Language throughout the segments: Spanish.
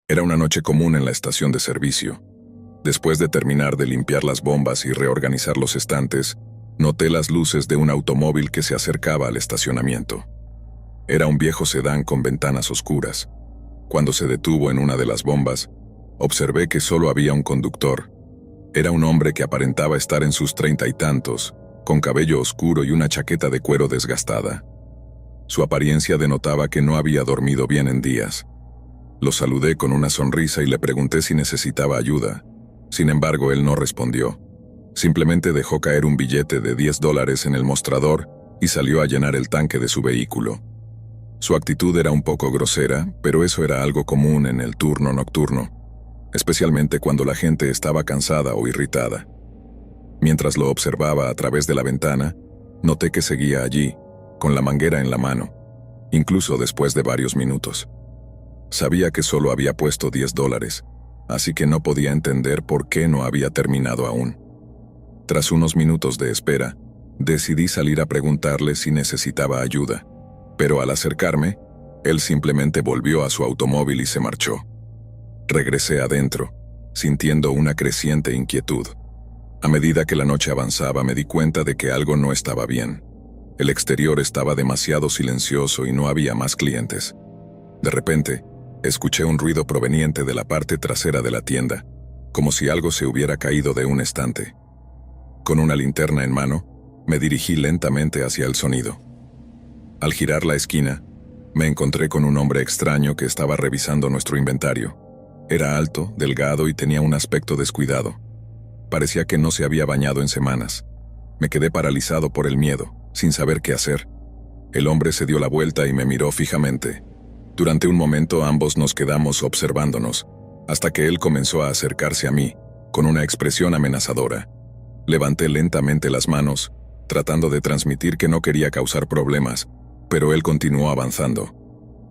Era una noche común en la estación de servicio. Después de terminar de limpiar las bombas y reorganizar los estantes, noté las luces de un automóvil que se acercaba al estacionamiento. Era un viejo sedán con ventanas oscuras. Cuando se detuvo en una de las bombas, observé que solo había un conductor. Era un hombre que aparentaba estar en sus 30 y tantos, con cabello oscuro y una chaqueta de cuero desgastada. Su apariencia denotaba que no había dormido bien en días. Lo saludé con una sonrisa y le pregunté si necesitaba ayuda. Sin embargo, él no respondió. Simplemente dejó caer un billete de $10 en el mostrador y salió a llenar el tanque de su vehículo. Su actitud era un poco grosera, pero eso era algo común en el turno nocturno, especialmente cuando la gente estaba cansada o irritada. Mientras lo observaba a través de la ventana, noté que seguía allí, con la manguera en la mano, incluso después de varios minutos. Sabía que solo había puesto $10, así que no podía entender por qué no había terminado aún. Tras unos minutos de espera, decidí salir a preguntarle si necesitaba ayuda, pero al acercarme, él simplemente volvió a su automóvil y se marchó. Regresé adentro, sintiendo una creciente inquietud. A medida que la noche avanzaba, me di cuenta de que algo no estaba bien. El exterior estaba demasiado silencioso y no había más clientes. De repente, escuché un ruido proveniente de la parte trasera de la tienda, como si algo se hubiera caído de un estante. Con una linterna en mano, me dirigí lentamente hacia el sonido. Al girar la esquina, me encontré con un hombre extraño que estaba revisando nuestro inventario. Era alto, delgado y tenía un aspecto descuidado. Parecía que no se había bañado en semanas. Me quedé paralizado por el miedo, sin saber qué hacer. El hombre se dio la vuelta y me miró fijamente. Durante un momento ambos nos quedamos observándonos, hasta que él comenzó a acercarse a mí, con una expresión amenazadora. Levanté lentamente las manos, tratando de transmitir que no quería causar problemas, pero él continuó avanzando.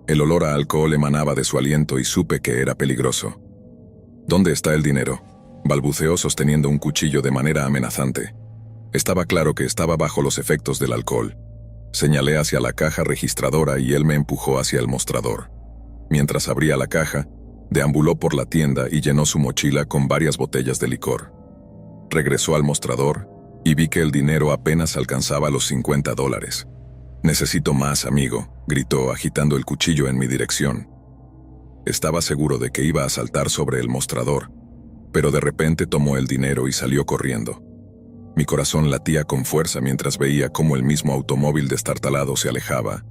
El olor a alcohol emanaba de su aliento y supe que era peligroso. ¿Dónde está el dinero?, balbuceó sosteniendo un cuchillo de manera amenazante. Estaba claro que estaba bajo los efectos del alcohol. Señalé hacia la caja registradora y él me empujó hacia el mostrador. Mientras abría la caja, deambuló por la tienda y llenó su mochila con varias botellas de licor. Regresó al mostrador y vi que el dinero apenas alcanzaba los $50. «Necesito más, amigo», gritó agitando el cuchillo en mi dirección. Estaba seguro de que iba a saltar sobre el mostrador, pero de repente tomó el dinero y salió corriendo. Mi corazón latía con fuerza mientras veía cómo el mismo automóvil destartalado se alejaba.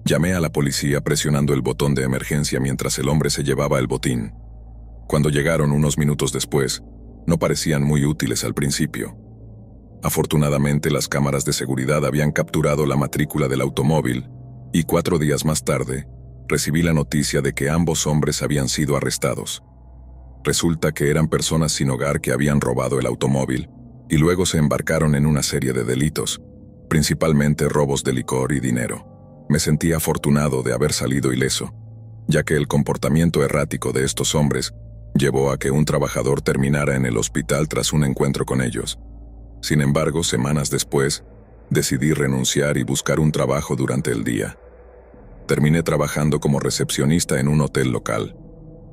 Llamé a la policía presionando el botón de emergencia mientras el hombre se llevaba el botín. Cuando llegaron unos minutos después, no parecían muy útiles al principio. Afortunadamente, las cámaras de seguridad habían capturado la matrícula del automóvil y 4 días más tarde, recibí la noticia de que ambos hombres habían sido arrestados. Resulta que eran personas sin hogar que habían robado el automóvil y luego se embarcaron en una serie de delitos, principalmente robos de licor y dinero. Me sentí afortunado de haber salido ileso, ya que el comportamiento errático de estos hombres llevó a que un trabajador terminara en el hospital tras un encuentro con ellos. Sin embargo, semanas después, decidí renunciar y buscar un trabajo durante el día. Terminé trabajando como recepcionista en un hotel local.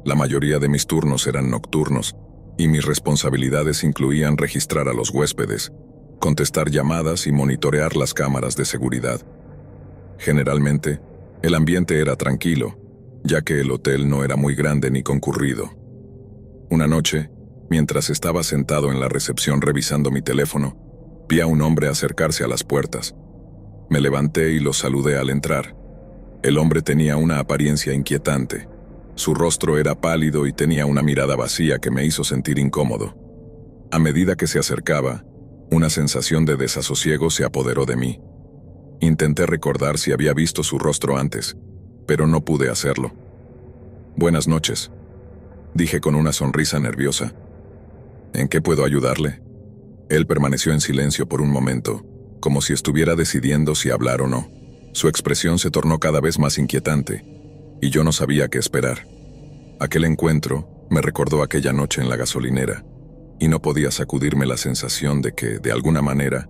La mayoría de mis turnos eran nocturnos, y mis responsabilidades incluían registrar a los huéspedes, contestar llamadas y monitorear las cámaras de seguridad. Generalmente, el ambiente era tranquilo, ya que el hotel no era muy grande ni concurrido. Una noche, mientras estaba sentado en la recepción revisando mi teléfono, vi a un hombre acercarse a las puertas. Me levanté y lo saludé al entrar. El hombre tenía una apariencia inquietante. Su rostro era pálido y tenía una mirada vacía que me hizo sentir incómodo. A medida que se acercaba, una sensación de desasosiego se apoderó de mí. Intenté recordar si había visto su rostro antes, pero no pude hacerlo. «Buenas noches», dije con una sonrisa nerviosa. «¿En qué puedo ayudarle?». Él permaneció en silencio por un momento, como si estuviera decidiendo si hablar o no. Su expresión se tornó cada vez más inquietante, y yo no sabía qué esperar. Aquel encuentro me recordó aquella noche en la gasolinera, y no podía sacudirme la sensación de que, de alguna manera,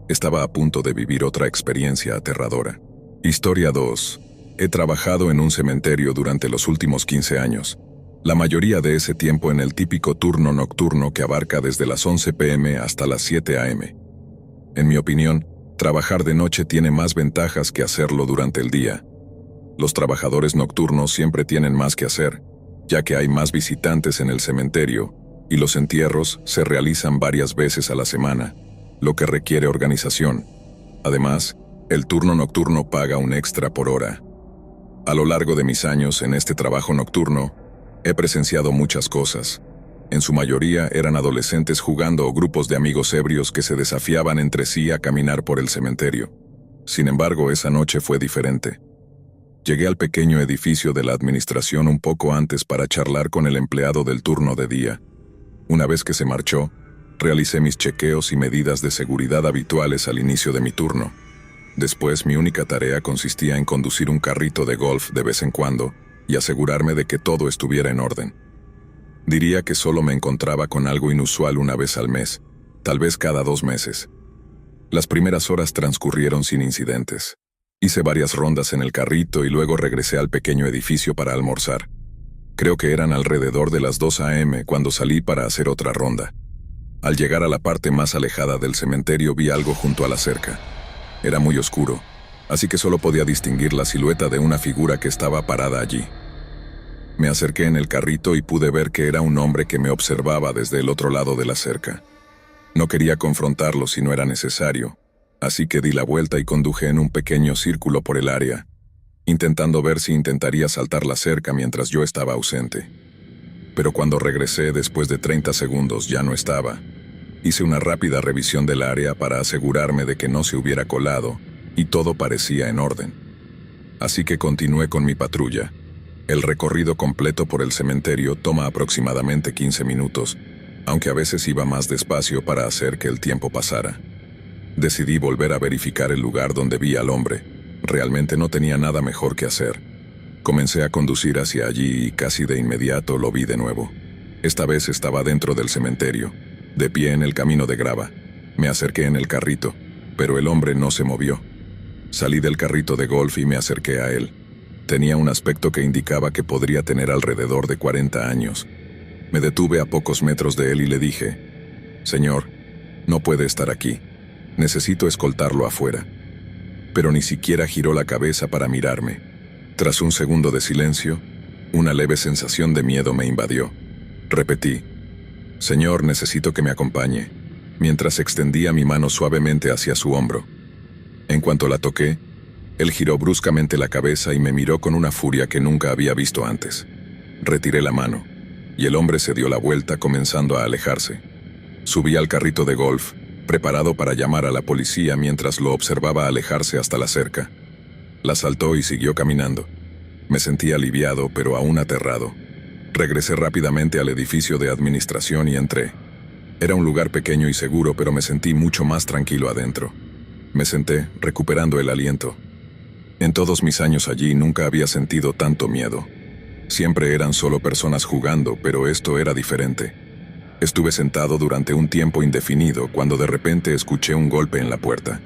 estaba a punto de vivir otra experiencia aterradora. Historia 2. He trabajado en un cementerio durante los últimos 15 años. La mayoría de ese tiempo en el típico turno nocturno que abarca desde las 11 p.m. hasta las 7 a.m. En mi opinión, trabajar de noche tiene más ventajas que hacerlo durante el día. Los trabajadores nocturnos siempre tienen más que hacer, ya que hay más visitantes en el cementerio, y los entierros se realizan varias veces a la semana, lo que requiere organización. Además, el turno nocturno paga un extra por hora. A lo largo de mis años en este trabajo nocturno, he presenciado muchas cosas. En su mayoría eran adolescentes jugando o grupos de amigos ebrios que se desafiaban entre sí a caminar por el cementerio. Sin embargo, esa noche fue diferente. Llegué al pequeño edificio de la administración un poco antes para charlar con el empleado del turno de día. Una vez que se marchó, realicé mis chequeos y medidas de seguridad habituales al inicio de mi turno. Después, mi única tarea consistía en conducir un carrito de golf de vez en cuando y asegurarme de que todo estuviera en orden. Diría que solo me encontraba con algo inusual una vez al mes, tal vez cada 2 meses. Las primeras horas transcurrieron sin incidentes. Hice varias rondas en el carrito y luego regresé al pequeño edificio para almorzar. Creo que eran alrededor de las 2 a.m. cuando salí para hacer otra ronda. Al llegar a la parte más alejada del cementerio vi algo junto a la cerca. Era muy oscuro, así que solo podía distinguir la silueta de una figura que estaba parada allí. Me acerqué en el carrito y pude ver que era un hombre que me observaba desde el otro lado de la cerca. No quería confrontarlo si no era necesario, así que di la vuelta y conduje en un pequeño círculo por el área, intentando ver si intentaría saltar la cerca mientras yo estaba ausente. Pero cuando regresé después de 30 segundos ya no estaba. Hice una rápida revisión del área para asegurarme de que no se hubiera colado, y todo parecía en orden. Así que continué con mi patrulla. El recorrido completo por el cementerio toma aproximadamente 15 minutos, aunque a veces iba más despacio para hacer que el tiempo pasara. Decidí volver a verificar el lugar donde vi al hombre. Realmente no tenía nada mejor que hacer. Comencé a conducir hacia allí y casi de inmediato lo vi de nuevo. Esta vez estaba dentro del cementerio, de pie en el camino de grava. Me acerqué en el carrito, pero el hombre no se movió. Salí del carrito de golf y me acerqué a él. Tenía un aspecto que indicaba que podría tener alrededor de 40 años. Me detuve a pocos metros de él y le dije: «Señor, no puede estar aquí. Necesito escoltarlo afuera». Pero ni siquiera giró la cabeza para mirarme. Tras un segundo de silencio, una leve sensación de miedo me invadió. Repetí: «Señor, necesito que me acompañe», mientras extendía mi mano suavemente hacia su hombro. En cuanto la toqué, él giró bruscamente la cabeza y me miró con una furia que nunca había visto antes. Retiré la mano, y el hombre se dio la vuelta comenzando a alejarse. Subí al carrito de golf, preparado para llamar a la policía mientras lo observaba alejarse hasta la cerca. La saltó y siguió caminando. Me sentí aliviado, pero aún aterrado. Regresé rápidamente al edificio de administración y entré. Era un lugar pequeño y seguro, pero me sentí mucho más tranquilo adentro. Me senté, recuperando el aliento. En todos mis años allí nunca había sentido tanto miedo. Siempre eran solo personas jugando, pero esto era diferente. Estuve sentado durante un tiempo indefinido cuando de repente escuché un golpe en la puerta.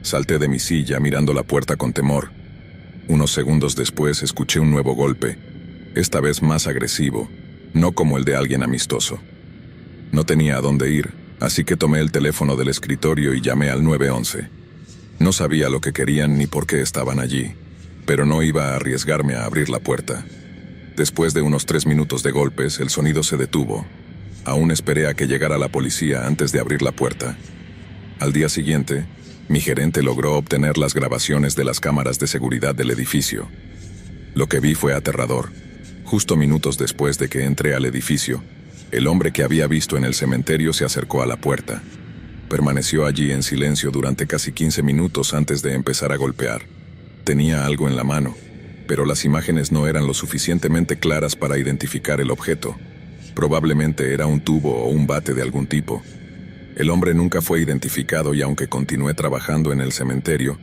Salté de mi silla mirando la puerta con temor. Unos segundos después escuché un nuevo golpe, esta vez más agresivo, no como el de alguien amistoso. No tenía a dónde ir, así que tomé el teléfono del escritorio y llamé al 911. No sabía lo que querían ni por qué estaban allí, pero no iba a arriesgarme a abrir la puerta. Después de unos 3 minutos de golpes, el sonido se detuvo. Aún esperé a que llegara la policía antes de abrir la puerta. Al día siguiente, mi gerente logró obtener las grabaciones de las cámaras de seguridad del edificio. Lo que vi fue aterrador. Justo minutos después de que entré al edificio, el hombre que había visto en el cementerio se acercó a la puerta. Permaneció allí en silencio durante casi 15 minutos antes de empezar a golpear. Tenía algo en la mano, pero las imágenes no eran lo suficientemente claras para identificar el objeto. Probablemente era un tubo o un bate de algún tipo. El hombre nunca fue identificado y aunque continué trabajando en el cementerio,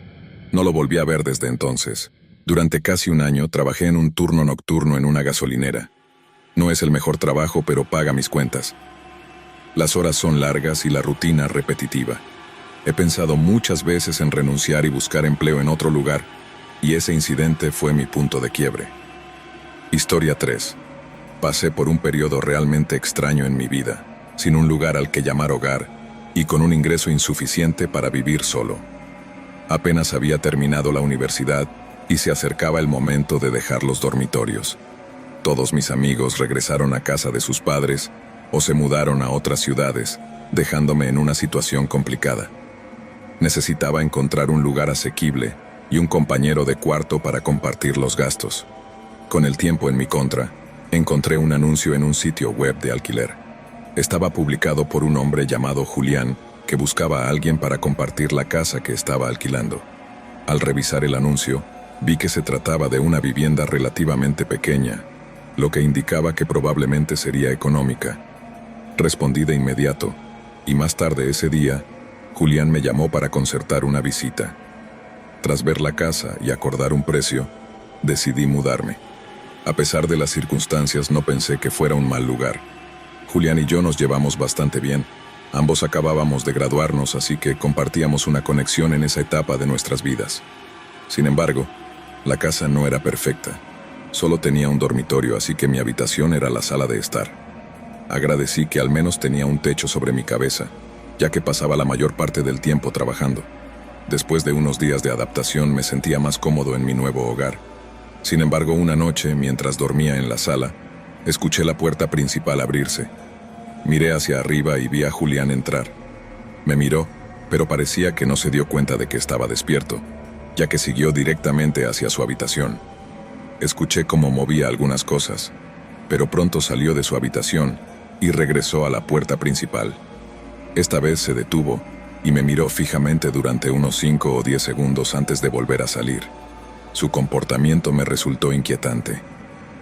no lo volví a ver desde entonces. Durante casi un año trabajé en un turno nocturno en una gasolinera. No es el mejor trabajo, pero paga mis cuentas. Las horas son largas y la rutina repetitiva. He pensado muchas veces en renunciar y buscar empleo en otro lugar, y ese incidente fue mi punto de quiebre. Historia 3. Pasé por un periodo realmente extraño en mi vida, sin un lugar al que llamar hogar y con un ingreso insuficiente para vivir solo. Apenas había terminado la universidad y se acercaba el momento de dejar los dormitorios. Todos mis amigos regresaron a casa de sus padres o se mudaron a otras ciudades, dejándome en una situación complicada. Necesitaba encontrar un lugar asequible y un compañero de cuarto para compartir los gastos. Con el tiempo en mi contra, encontré un anuncio en un sitio web de alquiler. Estaba publicado por un hombre llamado Julián, que buscaba a alguien para compartir la casa que estaba alquilando. Al revisar el anuncio, vi que se trataba de una vivienda relativamente pequeña, lo que indicaba que probablemente sería económica. Respondí de inmediato, y más tarde ese día, Julián me llamó para concertar una visita. Tras ver la casa y acordar un precio, decidí mudarme. A pesar de las circunstancias, no pensé que fuera un mal lugar. Julián y yo nos llevamos bastante bien. Ambos acabábamos de graduarnos, así que compartíamos una conexión en esa etapa de nuestras vidas. Sin embargo, la casa no era perfecta. Solo tenía un dormitorio, así que mi habitación era la sala de estar. Agradecí que al menos tenía un techo sobre mi cabeza, ya que pasaba la mayor parte del tiempo trabajando. Después de unos días de adaptación me sentía más cómodo en mi nuevo hogar. Sin embargo, una noche, mientras dormía en la sala, escuché la puerta principal abrirse. Miré hacia arriba y vi a Julián entrar. Me miró, pero parecía que no se dio cuenta de que estaba despierto, ya que siguió directamente hacia su habitación. Escuché cómo movía algunas cosas, pero pronto salió de su habitación y regresó a la puerta principal. Esta vez se detuvo y me miró fijamente durante unos 5 o 10 segundos antes de volver a salir. Su comportamiento me resultó inquietante.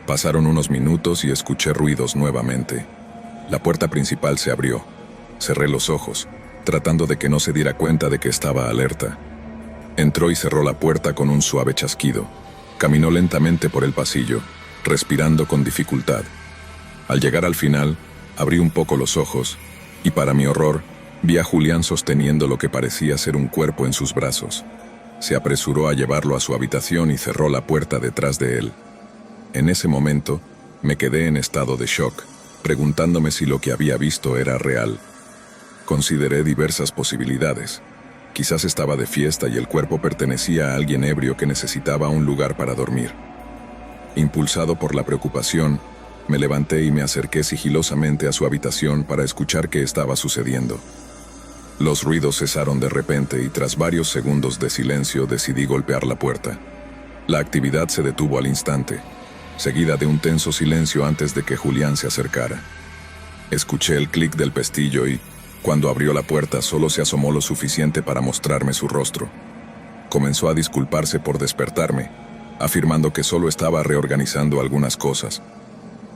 Pasaron unos minutos y escuché ruidos nuevamente. La puerta principal se abrió. Cerré los ojos, tratando de que no se diera cuenta de que estaba alerta. Entró y cerró la puerta con un suave chasquido. Caminó lentamente por el pasillo, respirando con dificultad. Al llegar al final, abrí un poco los ojos, y para mi horror, vi a Julián sosteniendo lo que parecía ser un cuerpo en sus brazos. Se apresuró a llevarlo a su habitación y cerró la puerta detrás de él. En ese momento, me quedé en estado de shock, preguntándome si lo que había visto era real. Consideré diversas posibilidades. Quizás estaba de fiesta y el cuerpo pertenecía a alguien ebrio que necesitaba un lugar para dormir. Impulsado por la preocupación, me levanté y me acerqué sigilosamente a su habitación para escuchar qué estaba sucediendo. Los ruidos cesaron de repente y tras varios segundos de silencio decidí golpear la puerta. La actividad se detuvo al instante, seguida de un tenso silencio antes de que Julián se acercara. Escuché el clic del pestillo y, cuando abrió la puerta, solo se asomó lo suficiente para mostrarme su rostro. Comenzó a disculparse por despertarme, afirmando que solo estaba reorganizando algunas cosas.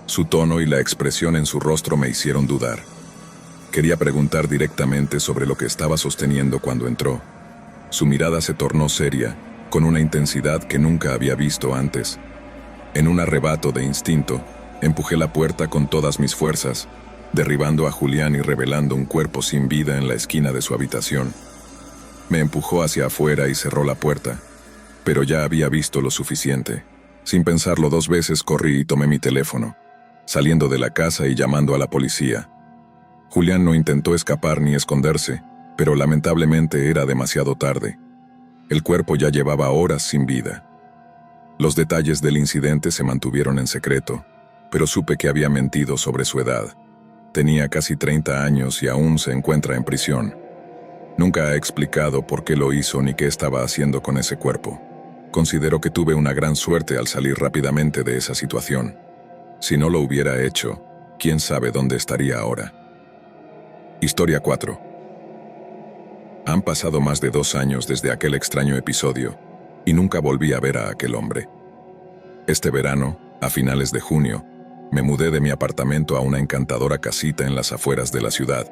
Su tono y la expresión en su rostro me hicieron dudar. Quería preguntar directamente sobre lo que estaba sosteniendo cuando entró. Su mirada se tornó seria, con una intensidad que nunca había visto antes. En un arrebato de instinto, empujé la puerta con todas mis fuerzas, derribando a Julián y revelando un cuerpo sin vida en la esquina de su habitación. Me empujó hacia afuera y cerró la puerta, pero ya había visto lo suficiente. Sin pensarlo 2 veces corrí y tomé mi teléfono, saliendo de la casa y llamando a la policía. Julián no intentó escapar ni esconderse, pero lamentablemente era demasiado tarde. El cuerpo ya llevaba horas sin vida. Los detalles del incidente se mantuvieron en secreto, pero supe que había mentido sobre su edad. Tenía casi 30 años y aún se encuentra en prisión. Nunca ha explicado por qué lo hizo ni qué estaba haciendo con ese cuerpo. Considero que tuve una gran suerte al salir rápidamente de esa situación. Si no lo hubiera hecho, quién sabe dónde estaría ahora. Historia 4. Han pasado más de 2 años desde aquel extraño episodio, y nunca volví a ver a aquel hombre. Este verano, a finales de junio, me mudé de mi apartamento a una encantadora casita en las afueras de la ciudad.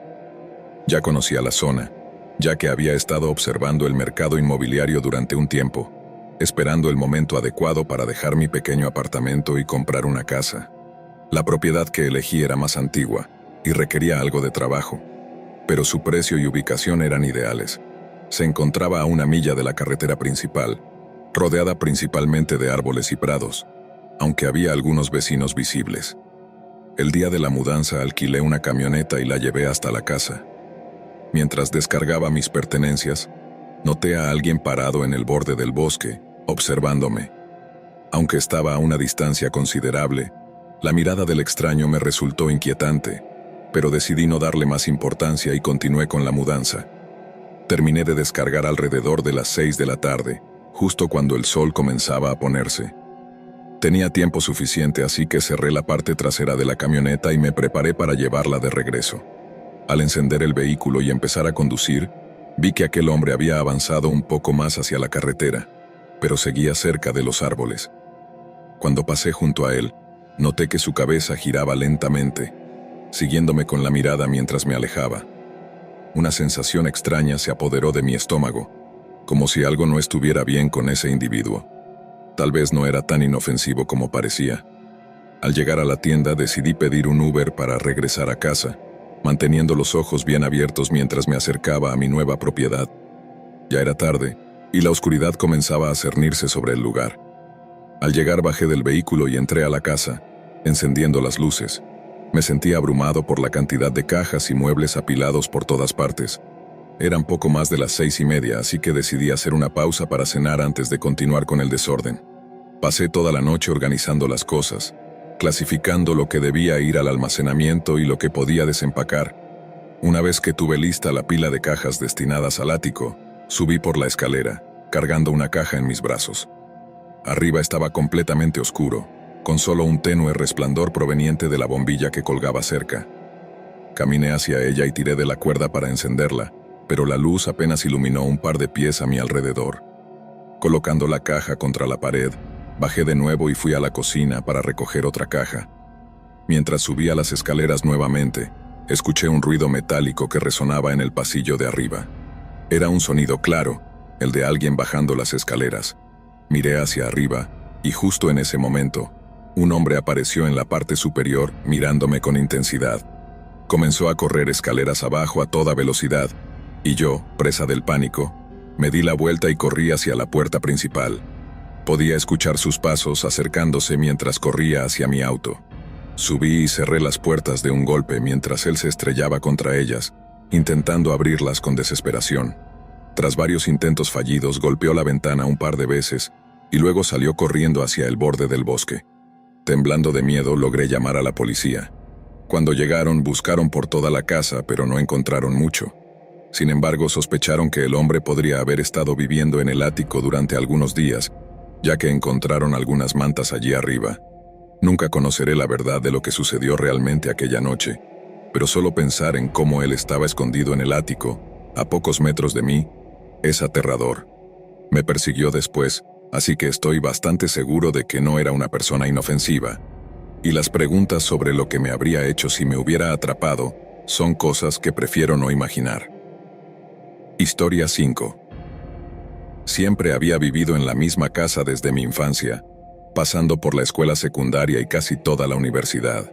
Ya conocía la zona, ya que había estado observando el mercado inmobiliario durante un tiempo, esperando el momento adecuado para dejar mi pequeño apartamento y comprar una casa. La propiedad que elegí era más antigua y requería algo de trabajo, pero su precio y ubicación eran ideales. Se encontraba a 1 milla de la carretera principal, rodeada principalmente de árboles y prados, aunque había algunos vecinos visibles. El día de la mudanza alquilé una camioneta y la llevé hasta la casa. Mientras descargaba mis pertenencias, noté a alguien parado en el borde del bosque, observándome. Aunque estaba a una distancia considerable, la mirada del extraño me resultó inquietante, pero decidí no darle más importancia y continué con la mudanza. Terminé de descargar alrededor de las 6 de la tarde, justo cuando el sol comenzaba a ponerse. Tenía tiempo suficiente, así que cerré la parte trasera de la camioneta y me preparé para llevarla de regreso. Al encender el vehículo y empezar a conducir, vi que aquel hombre había avanzado un poco más hacia la carretera, pero seguía cerca de los árboles. Cuando pasé junto a él, noté que su cabeza giraba lentamente, siguiéndome con la mirada mientras me alejaba. Una sensación extraña se apoderó de mi estómago, como si algo no estuviera bien con ese individuo. Tal vez no era tan inofensivo como parecía. Al llegar a la tienda decidí pedir un Uber para regresar a casa, manteniendo los ojos bien abiertos mientras me acercaba a mi nueva propiedad. Ya era tarde, y la oscuridad comenzaba a cernirse sobre el lugar. Al llegar bajé del vehículo y entré a la casa, encendiendo las luces. Me sentía abrumado por la cantidad de cajas y muebles apilados por todas partes. Eran poco más de las 6:30, así que decidí hacer una pausa para cenar antes de continuar con el desorden. Pasé toda la noche organizando las cosas, clasificando lo que debía ir al almacenamiento y lo que podía desempacar. Una vez que tuve lista la pila de cajas destinadas al ático, subí por la escalera, cargando una caja en mis brazos. Arriba estaba completamente oscuro, con solo un tenue resplandor proveniente de la bombilla que colgaba cerca. Caminé hacia ella y tiré de la cuerda para encenderla, pero la luz apenas iluminó un par de pies a mi alrededor. Colocando la caja contra la pared, bajé de nuevo y fui a la cocina para recoger otra caja. Mientras subía las escaleras nuevamente, escuché un ruido metálico que resonaba en el pasillo de arriba. Era un sonido claro, el de alguien bajando las escaleras. Miré hacia arriba, y justo en ese momento, un hombre apareció en la parte superior, mirándome con intensidad. Comenzó a correr escaleras abajo a toda velocidad, y yo, presa del pánico, me di la vuelta y corrí hacia la puerta principal. Podía escuchar sus pasos acercándose mientras corría hacia mi auto. Subí y cerré las puertas de un golpe mientras él se estrellaba contra ellas, intentando abrirlas con desesperación. Tras varios intentos fallidos, golpeó la ventana un par de veces y luego salió corriendo hacia el borde del bosque. Temblando de miedo, logré llamar a la policía. Cuando llegaron, buscaron por toda la casa, pero no encontraron mucho. Sin embargo, sospecharon que el hombre podría haber estado viviendo en el ático durante algunos días, ya que encontraron algunas mantas allí arriba. Nunca conoceré la verdad de lo que sucedió realmente aquella noche, pero solo pensar en cómo él estaba escondido en el ático, a pocos metros de mí, es aterrador. Me persiguió después, así que estoy bastante seguro de que no era una persona inofensiva. Y las preguntas sobre lo que me habría hecho si me hubiera atrapado son cosas que prefiero no imaginar. Historia 5. Siempre había vivido en la misma casa desde mi infancia, pasando por la escuela secundaria y casi toda la universidad.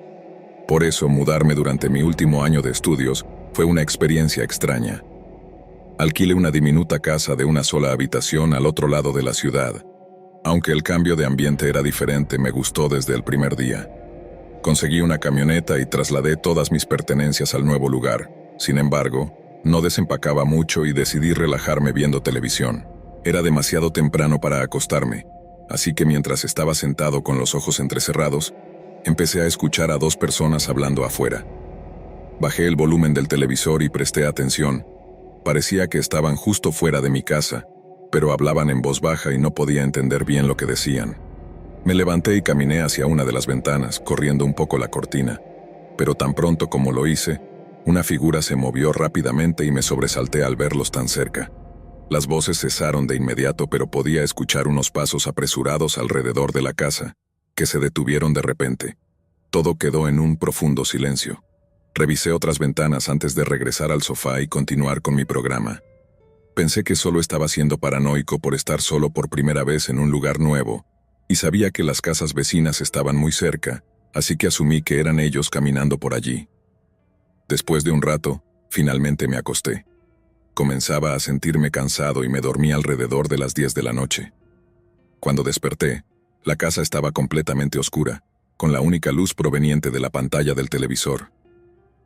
Por eso, mudarme durante mi último año de estudios fue una experiencia extraña. Alquilé una diminuta casa de una sola habitación al otro lado de la ciudad. Aunque el cambio de ambiente era diferente, me gustó desde el primer día. Conseguí una camioneta y trasladé todas mis pertenencias al nuevo lugar. Sin embargo, no desempacaba mucho y decidí relajarme viendo televisión. Era demasiado temprano para acostarme, así que mientras estaba sentado con los ojos entrecerrados, empecé a escuchar a dos personas hablando afuera. Bajé el volumen del televisor y presté atención. Parecía que estaban justo fuera de mi casa, pero hablaban en voz baja y no podía entender bien lo que decían. Me levanté y caminé hacia una de las ventanas, corriendo un poco la cortina, pero tan pronto como lo hice, una figura se movió rápidamente y me sobresalté al verlos tan cerca. Las voces cesaron de inmediato, pero podía escuchar unos pasos apresurados alrededor de la casa, que se detuvieron de repente. Todo quedó en un profundo silencio. Revisé otras ventanas antes de regresar al sofá y continuar con mi programa. Pensé que solo estaba siendo paranoico por estar solo por primera vez en un lugar nuevo, y sabía que las casas vecinas estaban muy cerca, así que asumí que eran ellos caminando por allí. Después de un rato, finalmente me acosté. Comenzaba a sentirme cansado y me dormí alrededor de las 10 de la noche. Cuando desperté, la casa estaba completamente oscura, con la única luz proveniente de la pantalla del televisor.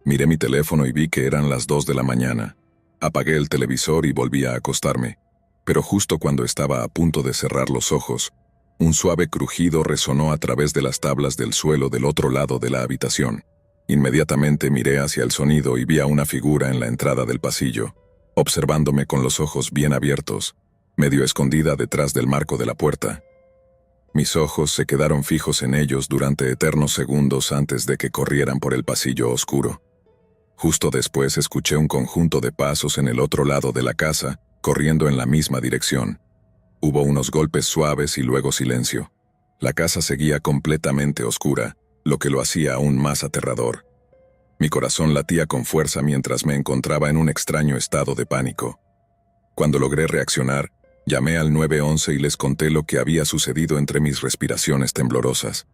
Miré mi teléfono y vi que eran las 2 de la mañana. Apagué el televisor y volví a acostarme, pero justo cuando estaba a punto de cerrar los ojos, un suave crujido resonó a través de las tablas del suelo del otro lado de la habitación. Inmediatamente miré hacia el sonido y vi a una figura en la entrada del pasillo, observándome con los ojos bien abiertos, medio escondida detrás del marco de la puerta. Mis ojos se quedaron fijos en ellos durante eternos segundos antes de que corrieran por el pasillo oscuro. Justo después escuché un conjunto de pasos en el otro lado de la casa, corriendo en la misma dirección. Hubo unos golpes suaves y luego silencio. La casa seguía completamente oscura, lo que lo hacía aún más aterrador. Mi corazón latía con fuerza mientras me encontraba en un extraño estado de pánico. Cuando logré reaccionar, llamé al 911 y les conté lo que había sucedido entre mis respiraciones temblorosas.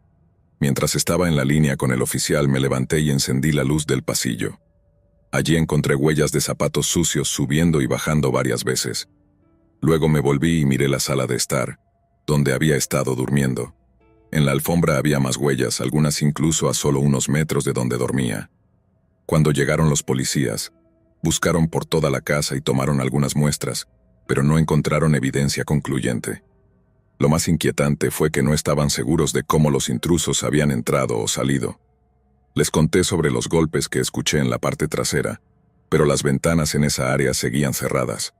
Mientras estaba en la línea con el oficial, me levanté y encendí la luz del pasillo. Allí encontré huellas de zapatos sucios subiendo y bajando varias veces. Luego me volví y miré la sala de estar, donde había estado durmiendo. En la alfombra había más huellas, algunas incluso a solo unos metros de donde dormía. Cuando llegaron los policías, buscaron por toda la casa y tomaron algunas muestras, pero no encontraron evidencia concluyente. Lo más inquietante fue que no estaban seguros de cómo los intrusos habían entrado o salido. Les conté sobre los golpes que escuché en la parte trasera, pero las ventanas en esa área seguían cerradas.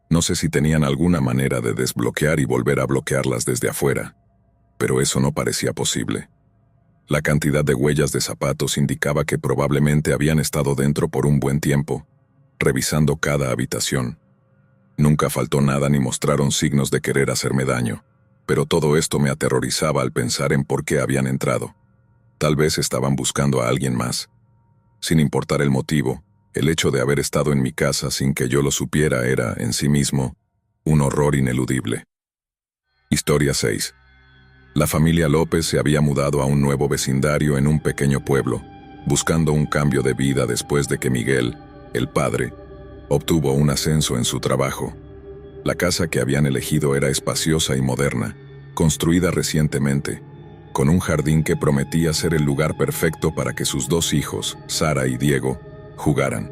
No sé si tenían alguna manera de desbloquear y volver a bloquearlas desde afuera, pero eso no parecía posible. La cantidad de huellas de zapatos indicaba que probablemente habían estado dentro por un buen tiempo, revisando cada habitación. Nunca faltó nada ni mostraron signos de querer hacerme daño, pero todo esto me aterrorizaba al pensar en por qué habían entrado. Tal vez estaban buscando a alguien más. Sin importar el motivo, el hecho de haber estado en mi casa sin que yo lo supiera era, en sí mismo, un horror ineludible. Historia 6. La familia López se había mudado a un nuevo vecindario en un pequeño pueblo, buscando un cambio de vida después de que Miguel, el padre, obtuvo un ascenso en su trabajo. La casa que habían elegido era espaciosa y moderna, construida recientemente, con un jardín que prometía ser el lugar perfecto para que sus dos hijos, Sara y Diego, jugaran.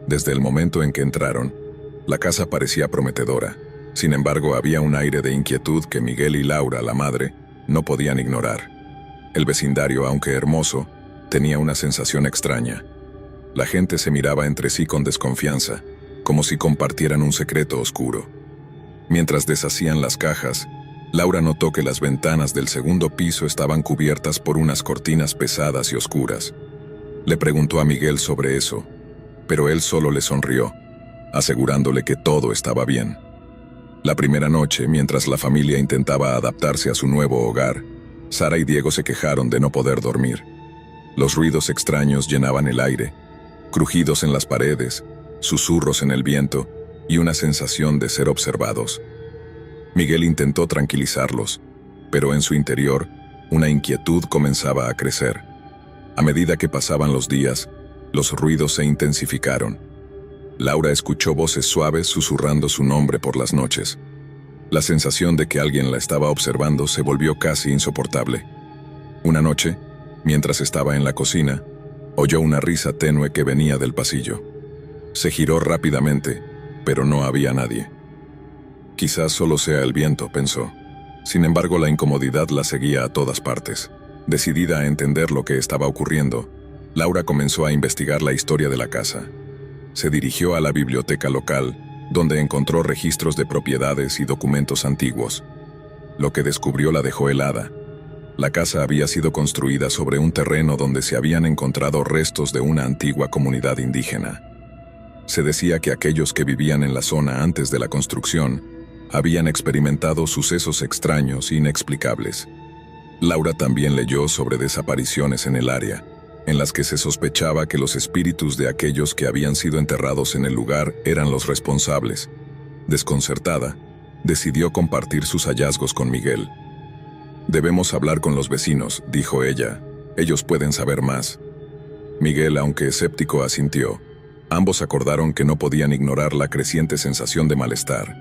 Desde el momento en que entraron, la casa parecía prometedora. Sin embargo, había un aire de inquietud que Miguel y Laura, la madre, no podían ignorar. El vecindario, aunque hermoso, tenía una sensación extraña. La gente se miraba entre sí con desconfianza, como si compartieran un secreto oscuro. Mientras deshacían las cajas, Laura notó que las ventanas del segundo piso estaban cubiertas por unas cortinas pesadas y oscuras. Le preguntó a Miguel sobre eso, pero él solo le sonrió, asegurándole que todo estaba bien. La primera noche, mientras la familia intentaba adaptarse a su nuevo hogar, Sara y Diego se quejaron de no poder dormir. Los ruidos extraños llenaban el aire, crujidos en las paredes, susurros en el viento y una sensación de ser observados. Miguel intentó tranquilizarlos, pero en su interior, una inquietud comenzaba a crecer. A medida que pasaban los días, los ruidos se intensificaron. Laura escuchó voces suaves susurrando su nombre por las noches. La sensación de que alguien la estaba observando se volvió casi insoportable. Una noche, mientras estaba en la cocina, oyó una risa tenue que venía del pasillo. Se giró rápidamente, pero no había nadie. Quizás solo sea el viento, pensó. Sin embargo, la incomodidad la seguía a todas partes. Decidida a entender lo que estaba ocurriendo, Laura comenzó a investigar la historia de la casa. Se dirigió a la biblioteca local, donde encontró registros de propiedades y documentos antiguos. Lo que descubrió la dejó helada. La casa había sido construida sobre un terreno donde se habían encontrado restos de una antigua comunidad indígena. Se decía que aquellos que vivían en la zona antes de la construcción habían experimentado sucesos extraños e inexplicables. Laura también leyó sobre desapariciones en el área, en las que se sospechaba que los espíritus de aquellos que habían sido enterrados en el lugar eran los responsables. Desconcertada, decidió compartir sus hallazgos con Miguel. «Debemos hablar con los vecinos», dijo ella. «Ellos pueden saber más». Miguel, aunque escéptico, asintió. Ambos acordaron que no podían ignorar la creciente sensación de malestar.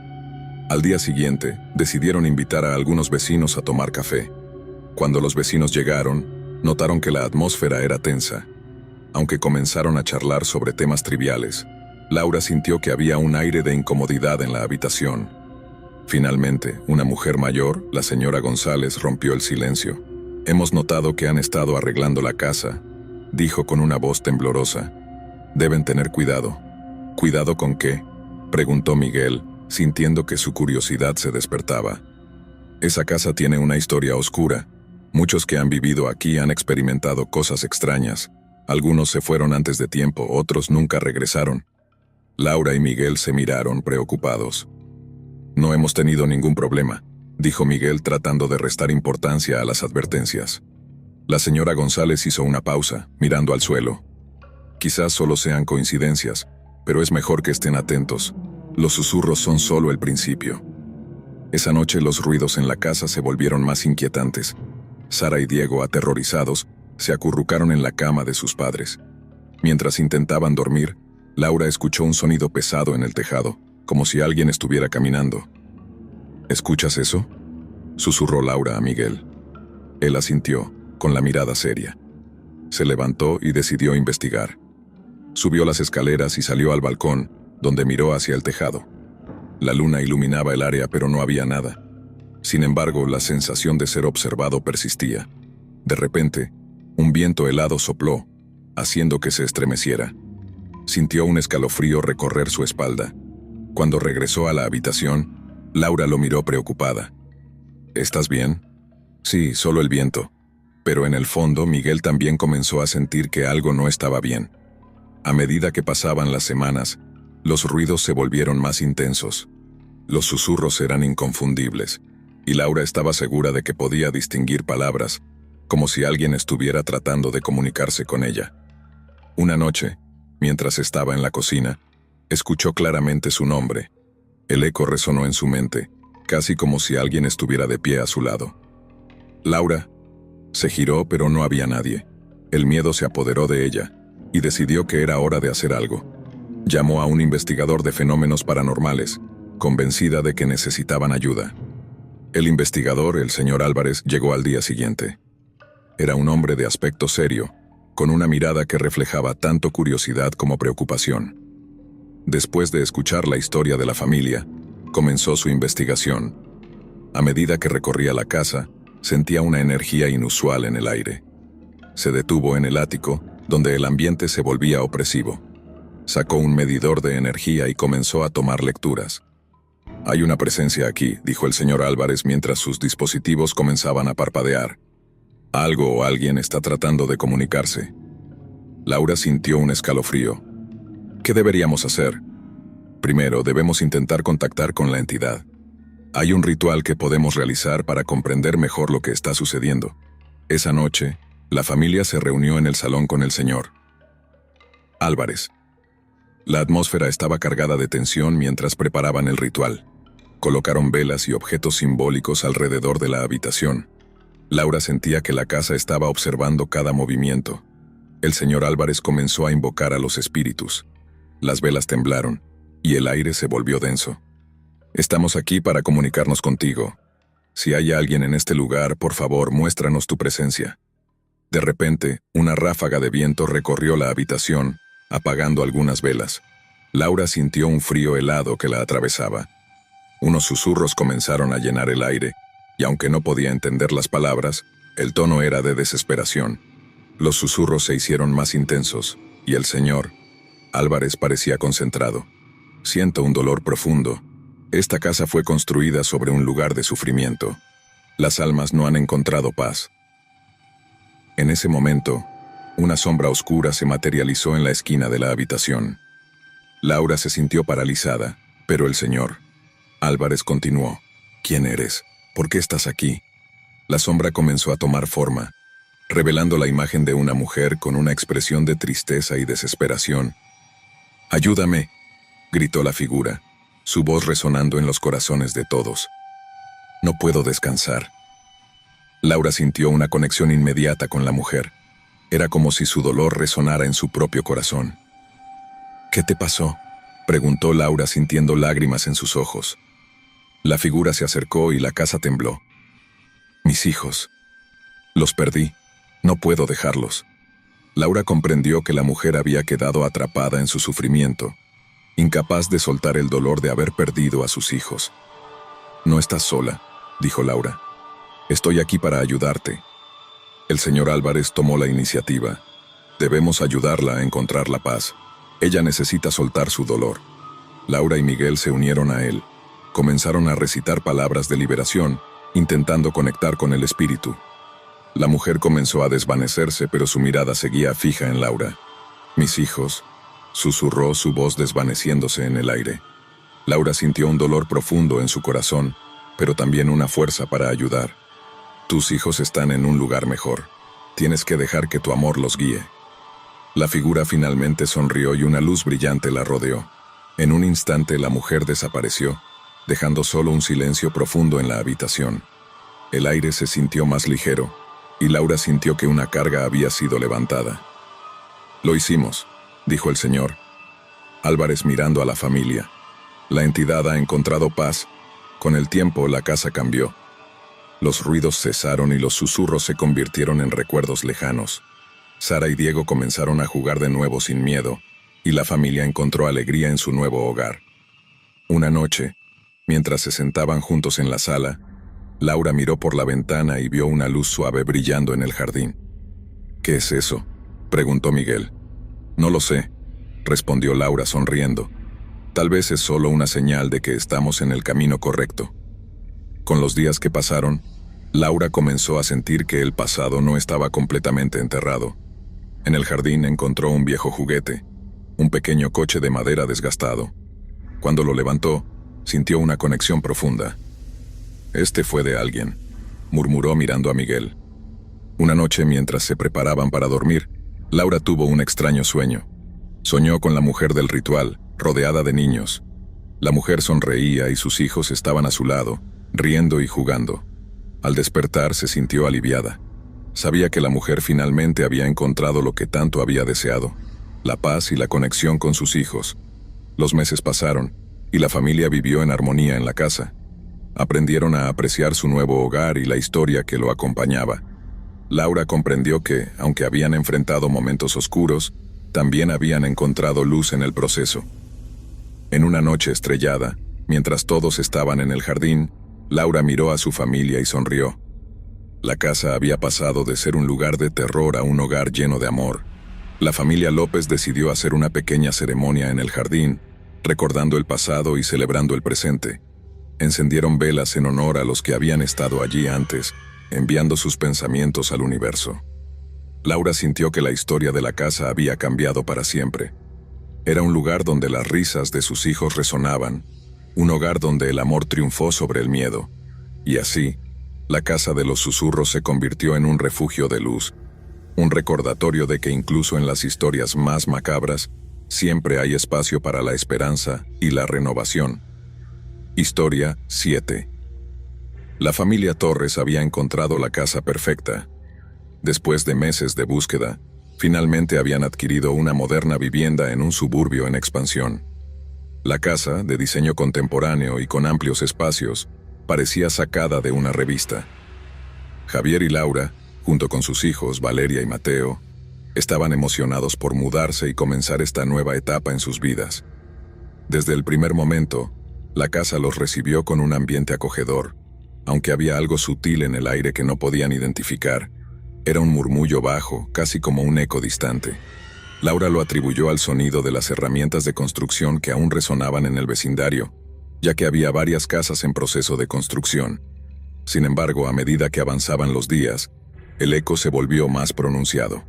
Al día siguiente, decidieron invitar a algunos vecinos a tomar café. Cuando los vecinos llegaron, notaron que la atmósfera era tensa. Aunque comenzaron a charlar sobre temas triviales, Laura sintió que había un aire de incomodidad en la habitación. Finalmente, una mujer mayor, la señora González, rompió el silencio. «Hemos notado que han estado arreglando la casa», dijo con una voz temblorosa. «Deben tener cuidado». «¿Cuidado con qué?», preguntó Miguel, sintiendo que su curiosidad se despertaba. «Esa casa tiene una historia oscura. Muchos que han vivido aquí han experimentado cosas extrañas. Algunos se fueron antes de tiempo, otros nunca regresaron». Laura y Miguel se miraron preocupados. «No hemos tenido ningún problema», dijo Miguel tratando de restar importancia a las advertencias. La señora González hizo una pausa, mirando al suelo. «Quizás solo sean coincidencias, pero es mejor que estén atentos. Los susurros son solo el principio». Esa noche los ruidos en la casa se volvieron más inquietantes. Sara y Diego, aterrorizados, se acurrucaron en la cama de sus padres. Mientras intentaban dormir, Laura escuchó un sonido pesado en el tejado, como si alguien estuviera caminando. «¿Escuchas eso?», susurró Laura a Miguel. Él asintió, con la mirada seria. Se levantó y decidió investigar. Subió las escaleras y salió al balcón, donde miró hacia el tejado. La luna iluminaba el área, pero no había nada. Sin embargo, la sensación de ser observado persistía. De repente, un viento helado sopló, haciendo que se estremeciera. Sintió un escalofrío recorrer su espalda. Cuando regresó a la habitación, Laura lo miró preocupada. «¿Estás bien?». «Sí, solo el viento». Pero en el fondo, Miguel también comenzó a sentir que algo no estaba bien. A medida que pasaban las semanas, los ruidos se volvieron más intensos. Los susurros eran inconfundibles, y Laura estaba segura de que podía distinguir palabras, como si alguien estuviera tratando de comunicarse con ella. Una noche, mientras estaba en la cocina, escuchó claramente su nombre. El eco resonó en su mente, casi como si alguien estuviera de pie a su lado. «Laura». Se giró, pero no había nadie. El miedo se apoderó de ella, y decidió que era hora de hacer algo. Llamó a un investigador de fenómenos paranormales, convencida de que necesitaban ayuda. El investigador, el señor Álvarez, llegó al día siguiente. Era un hombre de aspecto serio, con una mirada que reflejaba tanto curiosidad como preocupación. Después de escuchar la historia de la familia, comenzó su investigación. A medida que recorría la casa, sentía una energía inusual en el aire. Se detuvo en el ático, donde el ambiente se volvía opresivo. Sacó un medidor de energía y comenzó a tomar lecturas. «Hay una presencia aquí», dijo el señor Álvarez mientras sus dispositivos comenzaban a parpadear. «Algo o alguien está tratando de comunicarse». Laura sintió un escalofrío. «¿Qué deberíamos hacer?». «Primero, debemos intentar contactar con la entidad. Hay un ritual que podemos realizar para comprender mejor lo que está sucediendo». Esa noche, la familia se reunió en el salón con el señor Álvarez. La atmósfera estaba cargada de tensión mientras preparaban el ritual. Colocaron velas y objetos simbólicos alrededor de la habitación. Laura sentía que la casa estaba observando cada movimiento. El señor Álvarez comenzó a invocar a los espíritus. Las velas temblaron, y el aire se volvió denso. «Estamos aquí para comunicarnos contigo. Si hay alguien en este lugar, por favor, muéstranos tu presencia». De repente, una ráfaga de viento recorrió la habitación, apagando algunas velas. Laura sintió un frío helado que la atravesaba. Unos susurros comenzaron a llenar el aire, y aunque no podía entender las palabras, el tono era de desesperación. Los susurros se hicieron más intensos, y el señor Álvarez parecía concentrado. «Siento un dolor profundo. Esta casa fue construida sobre un lugar de sufrimiento. Las almas no han encontrado paz». En ese momento, una sombra oscura se materializó en la esquina de la habitación. Laura se sintió paralizada, pero el señor Álvarez continuó. «¿Quién eres? ¿Por qué estás aquí?». La sombra comenzó a tomar forma, revelando la imagen de una mujer con una expresión de tristeza y desesperación. «Ayúdame», gritó la figura, su voz resonando en los corazones de todos. «No puedo descansar». Laura sintió una conexión inmediata con la mujer. Era como si su dolor resonara en su propio corazón. «¿Qué te pasó?», preguntó Laura sintiendo lágrimas en sus ojos. La figura se acercó y la casa tembló. «Mis hijos». Los perdí. No puedo dejarlos. Laura comprendió que la mujer había quedado atrapada en su sufrimiento, incapaz de soltar el dolor de haber perdido a sus hijos. No estás sola, dijo Laura. Estoy aquí para ayudarte. El señor Álvarez tomó la iniciativa. Debemos ayudarla a encontrar la paz. Ella necesita soltar su dolor. Laura y Miguel se unieron a él. Comenzaron a recitar palabras de liberación, intentando conectar con el espíritu. La mujer comenzó a desvanecerse, pero su mirada seguía fija en Laura. «Mis hijos», susurró, su voz desvaneciéndose en el aire. Laura sintió un dolor profundo en su corazón, pero también una fuerza para ayudar. «Tus hijos están en un lugar mejor. Tienes que dejar que tu amor los guíe». La figura finalmente sonrió y una luz brillante la rodeó. En un instante la mujer desapareció, dejando solo un silencio profundo en la habitación. El aire se sintió más ligero, y Laura sintió que una carga había sido levantada. «Lo hicimos», dijo el señor Álvarez mirando a la familia. «La entidad ha encontrado paz. Con el tiempo la casa cambió». Los ruidos cesaron y los susurros se convirtieron en recuerdos lejanos. Sara y Diego comenzaron a jugar de nuevo sin miedo, y la familia encontró alegría en su nuevo hogar. Una noche, mientras se sentaban juntos en la sala, Laura miró por la ventana y vio una luz suave brillando en el jardín. «¿Qué es eso?», preguntó Miguel. «No lo sé», respondió Laura sonriendo. «Tal vez es solo una señal de que estamos en el camino correcto». Con los días que pasaron, Laura comenzó a sentir que el pasado no estaba completamente enterrado. En el jardín encontró un viejo juguete, un pequeño coche de madera desgastado. Cuando lo levantó, sintió una conexión profunda. «Este fue de alguien», murmuró mirando a Miguel. Una noche, mientras se preparaban para dormir, Laura tuvo un extraño sueño. Soñó con la mujer del ritual, rodeada de niños. La mujer sonreía y sus hijos estaban a su lado, riendo y jugando. Al despertar se sintió aliviada. Sabía que la mujer finalmente había encontrado lo que tanto había deseado, la paz y la conexión con sus hijos. Los meses pasaron, y la familia vivió en armonía en la casa. Aprendieron a apreciar su nuevo hogar y la historia que lo acompañaba. Laura comprendió que, aunque habían enfrentado momentos oscuros, también habían encontrado luz en el proceso. En una noche estrellada, mientras todos estaban en el jardín, Laura miró a su familia y sonrió. La casa había pasado de ser un lugar de terror a un hogar lleno de amor. La familia López decidió hacer una pequeña ceremonia en el jardín, recordando el pasado y celebrando el presente. Encendieron velas en honor a los que habían estado allí antes, enviando sus pensamientos al universo. Laura sintió que la historia de la casa había cambiado para siempre. Era un lugar donde las risas de sus hijos resonaban, un hogar donde el amor triunfó sobre el miedo. Y así, la casa de los susurros se convirtió en un refugio de luz, un recordatorio de que incluso en las historias más macabras, siempre hay espacio para la esperanza y la renovación. Historia 7. La familia Torres había encontrado la casa perfecta. Después de meses de búsqueda, finalmente habían adquirido una moderna vivienda en un suburbio en expansión. La casa, de diseño contemporáneo y con amplios espacios, parecía sacada de una revista. Javier y Laura, junto con sus hijos Valeria y Mateo, estaban emocionados por mudarse y comenzar esta nueva etapa en sus vidas. Desde el primer momento, la casa los recibió con un ambiente acogedor, aunque había algo sutil en el aire que no podían identificar. Era un murmullo bajo, casi como un eco distante. Laura lo atribuyó al sonido de las herramientas de construcción que aún resonaban en el vecindario, ya que había varias casas en proceso de construcción. Sin embargo, a medida que avanzaban los días, el eco se volvió más pronunciado.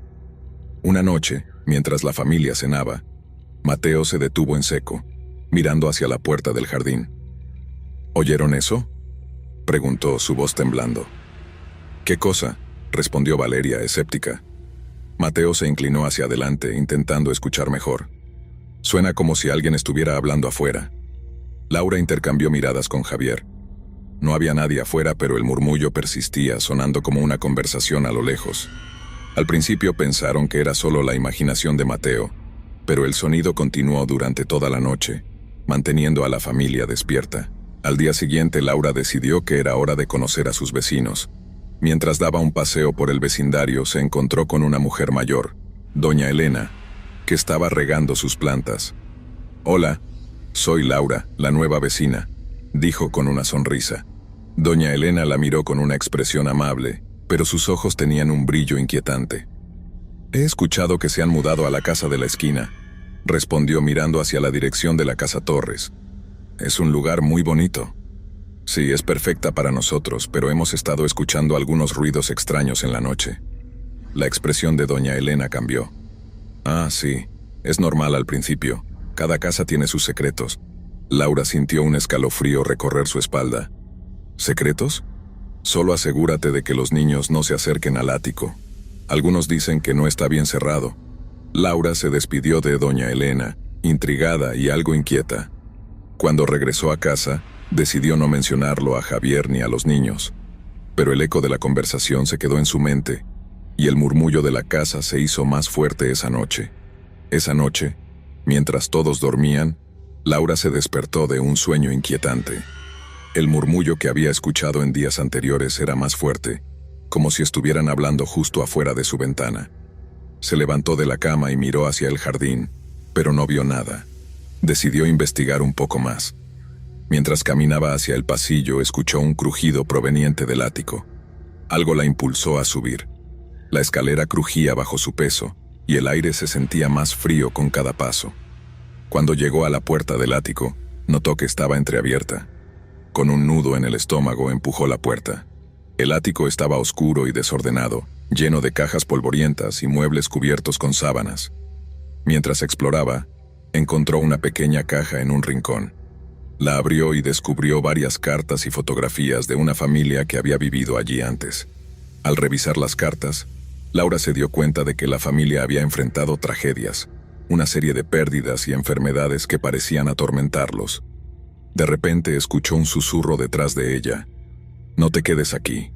Una noche, mientras la familia cenaba, Mateo se detuvo en seco, mirando hacia la puerta del jardín. ¿Oyeron eso?, preguntó, su voz temblando. «¿Qué cosa?», respondió Valeria, escéptica. Mateo se inclinó hacia adelante, intentando escuchar mejor. «Suena como si alguien estuviera hablando afuera». Laura intercambió miradas con Javier. No había nadie afuera, pero el murmullo persistía, sonando como una conversación a lo lejos. Al principio pensaron que era solo la imaginación de Mateo, pero el sonido continuó durante toda la noche, manteniendo a la familia despierta. Al día siguiente, Laura decidió que era hora de conocer a sus vecinos. Mientras daba un paseo por el vecindario, se encontró con una mujer mayor, doña Elena, que estaba regando sus plantas. «Hola, soy Laura, la nueva vecina», dijo con una sonrisa. Doña Elena la miró con una expresión amable, pero sus ojos tenían un brillo inquietante. «He escuchado que se han mudado a la casa de la esquina», respondió mirando hacia la dirección de la casa Torres. «Es un lugar muy bonito». «Sí, es perfecta para nosotros, pero hemos estado escuchando algunos ruidos extraños en la noche». La expresión de doña Elena cambió. «Ah, sí, es normal al principio. Cada casa tiene sus secretos». Laura sintió un escalofrío recorrer su espalda. «¿Secretos? Solo asegúrate de que los niños no se acerquen al ático. Algunos dicen que no está bien cerrado». Laura se despidió de doña Elena, intrigada y algo inquieta. Cuando regresó a casa, decidió no mencionarlo a Javier ni a los niños. Pero el eco de la conversación se quedó en su mente, y el murmullo de la casa se hizo más fuerte esa noche. Esa noche, mientras todos dormían, Laura se despertó de un sueño inquietante. El murmullo que había escuchado en días anteriores era más fuerte, como si estuvieran hablando justo afuera de su ventana. Se levantó de la cama y miró hacia el jardín, pero no vio nada. Decidió investigar un poco más. Mientras caminaba hacia el pasillo, escuchó un crujido proveniente del ático. Algo la impulsó a subir. La escalera crujía bajo su peso, y el aire se sentía más frío con cada paso. Cuando llegó a la puerta del ático, notó que estaba entreabierta. Con un nudo en el estómago empujó la puerta. El ático estaba oscuro y desordenado, lleno de cajas polvorientas y muebles cubiertos con sábanas. Mientras exploraba, encontró una pequeña caja en un rincón. La abrió y descubrió varias cartas y fotografías de una familia que había vivido allí antes. Al revisar las cartas, Laura se dio cuenta de que la familia había enfrentado tragedias, una serie de pérdidas y enfermedades que parecían atormentarlos. De repente escuchó un susurro detrás de ella. «No te quedes aquí».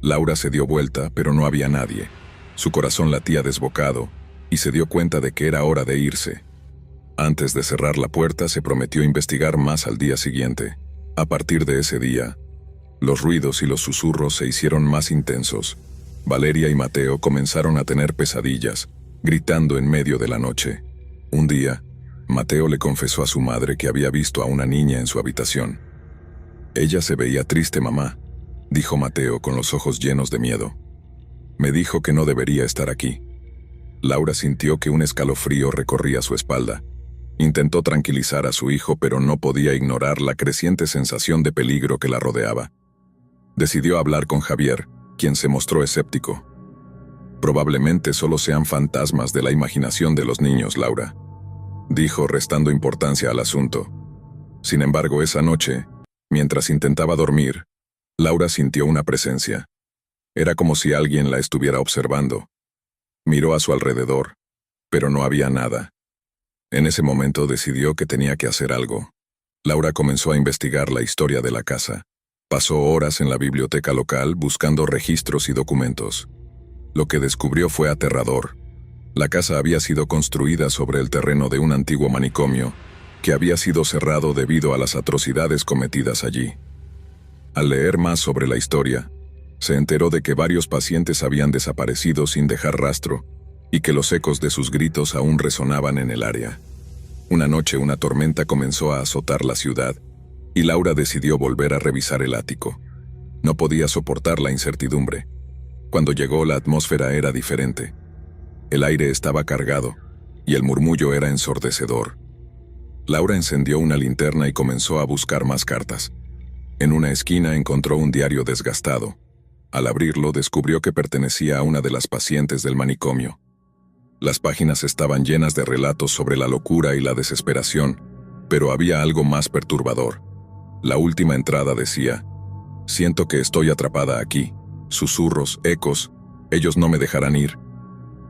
Laura se dio vuelta, pero no había nadie. Su corazón latía desbocado, y se dio cuenta de que era hora de irse. Antes de cerrar la puerta, se prometió investigar más al día siguiente. A partir de ese día, los ruidos y los susurros se hicieron más intensos. Valeria y Mateo comenzaron a tener pesadillas, gritando en medio de la noche. Un día, Mateo le confesó a su madre que había visto a una niña en su habitación. «Ella se veía triste, mamá», dijo Mateo con los ojos llenos de miedo. «Me dijo que no debería estar aquí». Laura sintió que un escalofrío recorría su espalda. Intentó tranquilizar a su hijo, pero no podía ignorar la creciente sensación de peligro que la rodeaba. Decidió hablar con Javier, quien se mostró escéptico. «Probablemente solo sean fantasmas de la imaginación de los niños, Laura», dijo restando importancia al asunto. Sin embargo, esa noche, mientras intentaba dormir, Laura sintió una presencia. Era como si alguien la estuviera observando. Miró a su alrededor, pero no había nada. En ese momento decidió que tenía que hacer algo. Laura comenzó a investigar la historia de la casa. Pasó horas en la biblioteca local buscando registros y documentos. Lo que descubrió fue aterrador. La casa había sido construida sobre el terreno de un antiguo manicomio, que había sido cerrado debido a las atrocidades cometidas allí. Al leer más sobre la historia, se enteró de que varios pacientes habían desaparecido sin dejar rastro, y que los ecos de sus gritos aún resonaban en el área. Una noche una tormenta comenzó a azotar la ciudad, y Laura decidió volver a revisar el ático. No podía soportar la incertidumbre. Cuando llegó, la atmósfera era diferente. El aire estaba cargado, y el murmullo era ensordecedor. Laura encendió una linterna y comenzó a buscar más cartas. En una esquina encontró un diario desgastado. Al abrirlo, descubrió que pertenecía a una de las pacientes del manicomio. Las páginas estaban llenas de relatos sobre la locura y la desesperación, pero había algo más perturbador. La última entrada decía: «Siento que estoy atrapada aquí. Susurros, ecos, ellos no me dejarán ir».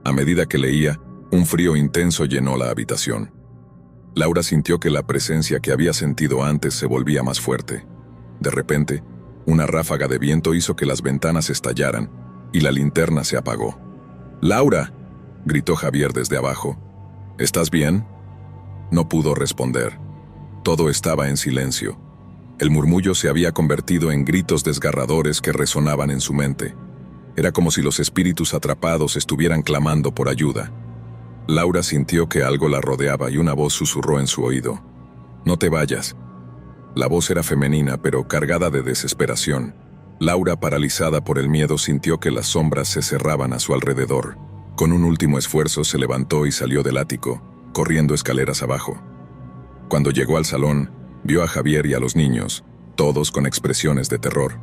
A medida que leía, un frío intenso llenó la habitación. Laura sintió que la presencia que había sentido antes se volvía más fuerte. De repente, una ráfaga de viento hizo que las ventanas estallaran, y la linterna se apagó. «¡Laura!», gritó Javier desde abajo. «¿Estás bien?». No pudo responder. Todo estaba en silencio. El murmullo se había convertido en gritos desgarradores que resonaban en su mente. Era como si los espíritus atrapados estuvieran clamando por ayuda. Laura sintió que algo la rodeaba y una voz susurró en su oído: «No te vayas». La voz era femenina, pero cargada de desesperación. Laura, paralizada por el miedo, sintió que las sombras se cerraban a su alrededor. Con un último esfuerzo se levantó y salió del ático, corriendo escaleras abajo. Cuando llegó al salón, vio a Javier y a los niños, todos con expresiones de terror.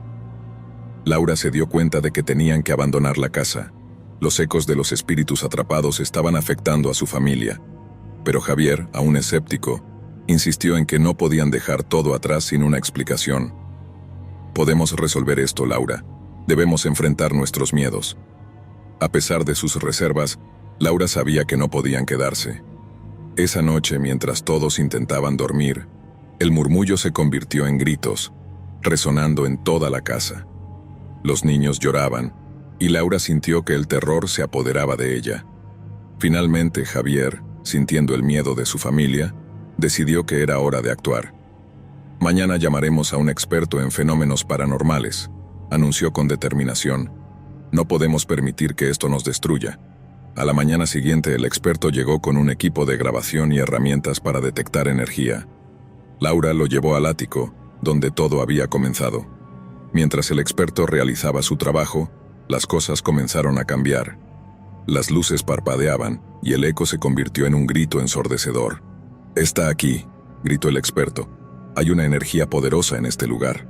Laura se dio cuenta de que tenían que abandonar la casa. Los ecos de los espíritus atrapados estaban afectando a su familia. Pero Javier, aún escéptico, insistió en que no podían dejar todo atrás sin una explicación. «Podemos resolver esto, Laura. Debemos enfrentar nuestros miedos». A pesar de sus reservas, Laura sabía que no podían quedarse. Esa noche, mientras todos intentaban dormir, el murmullo se convirtió en gritos, resonando en toda la casa. Los niños lloraban, y Laura sintió que el terror se apoderaba de ella. Finalmente, Javier, sintiendo el miedo de su familia, decidió que era hora de actuar. «Mañana llamaremos a un experto en fenómenos paranormales», anunció con determinación. «No podemos permitir que esto nos destruya». A la mañana siguiente, el experto llegó con un equipo de grabación y herramientas para detectar energía. Laura lo llevó al ático, donde todo había comenzado. Mientras el experto realizaba su trabajo, las cosas comenzaron a cambiar. Las luces parpadeaban y el eco se convirtió en un grito ensordecedor. «Está aquí», gritó el experto. «Hay una energía poderosa en este lugar».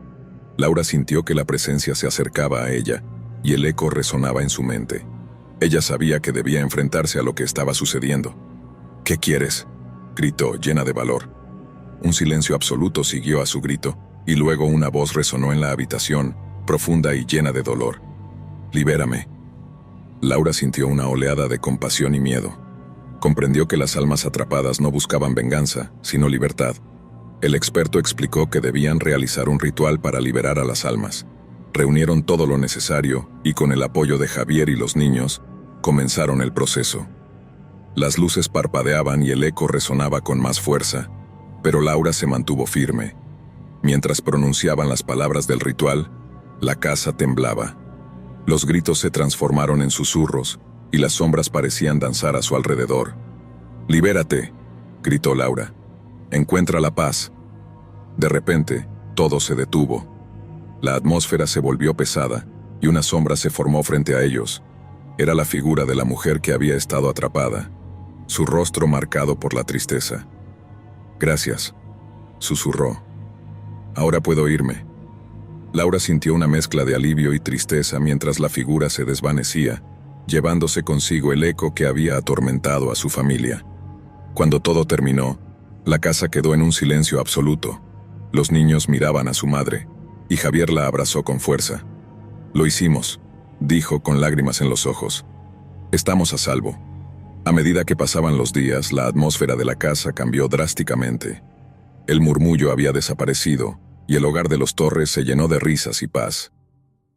Laura sintió que la presencia se acercaba a ella y el eco resonaba en su mente. Ella sabía que debía enfrentarse a lo que estaba sucediendo. «¿Qué quieres?», gritó, llena de valor. Un silencio absoluto siguió a su grito, y luego una voz resonó en la habitación, profunda y llena de dolor. «Libérame». Laura sintió una oleada de compasión y miedo. Comprendió que las almas atrapadas no buscaban venganza, sino libertad. El experto explicó que debían realizar un ritual para liberar a las almas. Reunieron todo lo necesario y, con el apoyo de Javier y los niños, comenzaron el proceso. Las luces parpadeaban y el eco resonaba con más fuerza, pero Laura se mantuvo firme. Mientras pronunciaban las palabras del ritual, la casa temblaba. Los gritos se transformaron en susurros y las sombras parecían danzar a su alrededor. «Libérate», gritó Laura. «Encuentra la paz». De repente, todo se detuvo. La atmósfera se volvió pesada y una sombra se formó frente a ellos. Era la figura de la mujer que había estado atrapada, su rostro marcado por la tristeza. «Gracias», susurró. «Ahora puedo irme». Laura sintió una mezcla de alivio y tristeza mientras la figura se desvanecía, llevándose consigo el eco que había atormentado a su familia. Cuando todo terminó, la casa quedó en un silencio absoluto. Los niños miraban a su madre, y Javier la abrazó con fuerza. «Lo hicimos», dijo con lágrimas en los ojos. «Estamos a salvo». A medida que pasaban los días, la atmósfera de la casa cambió drásticamente. El murmullo había desaparecido, y el hogar de los Torres se llenó de risas y paz.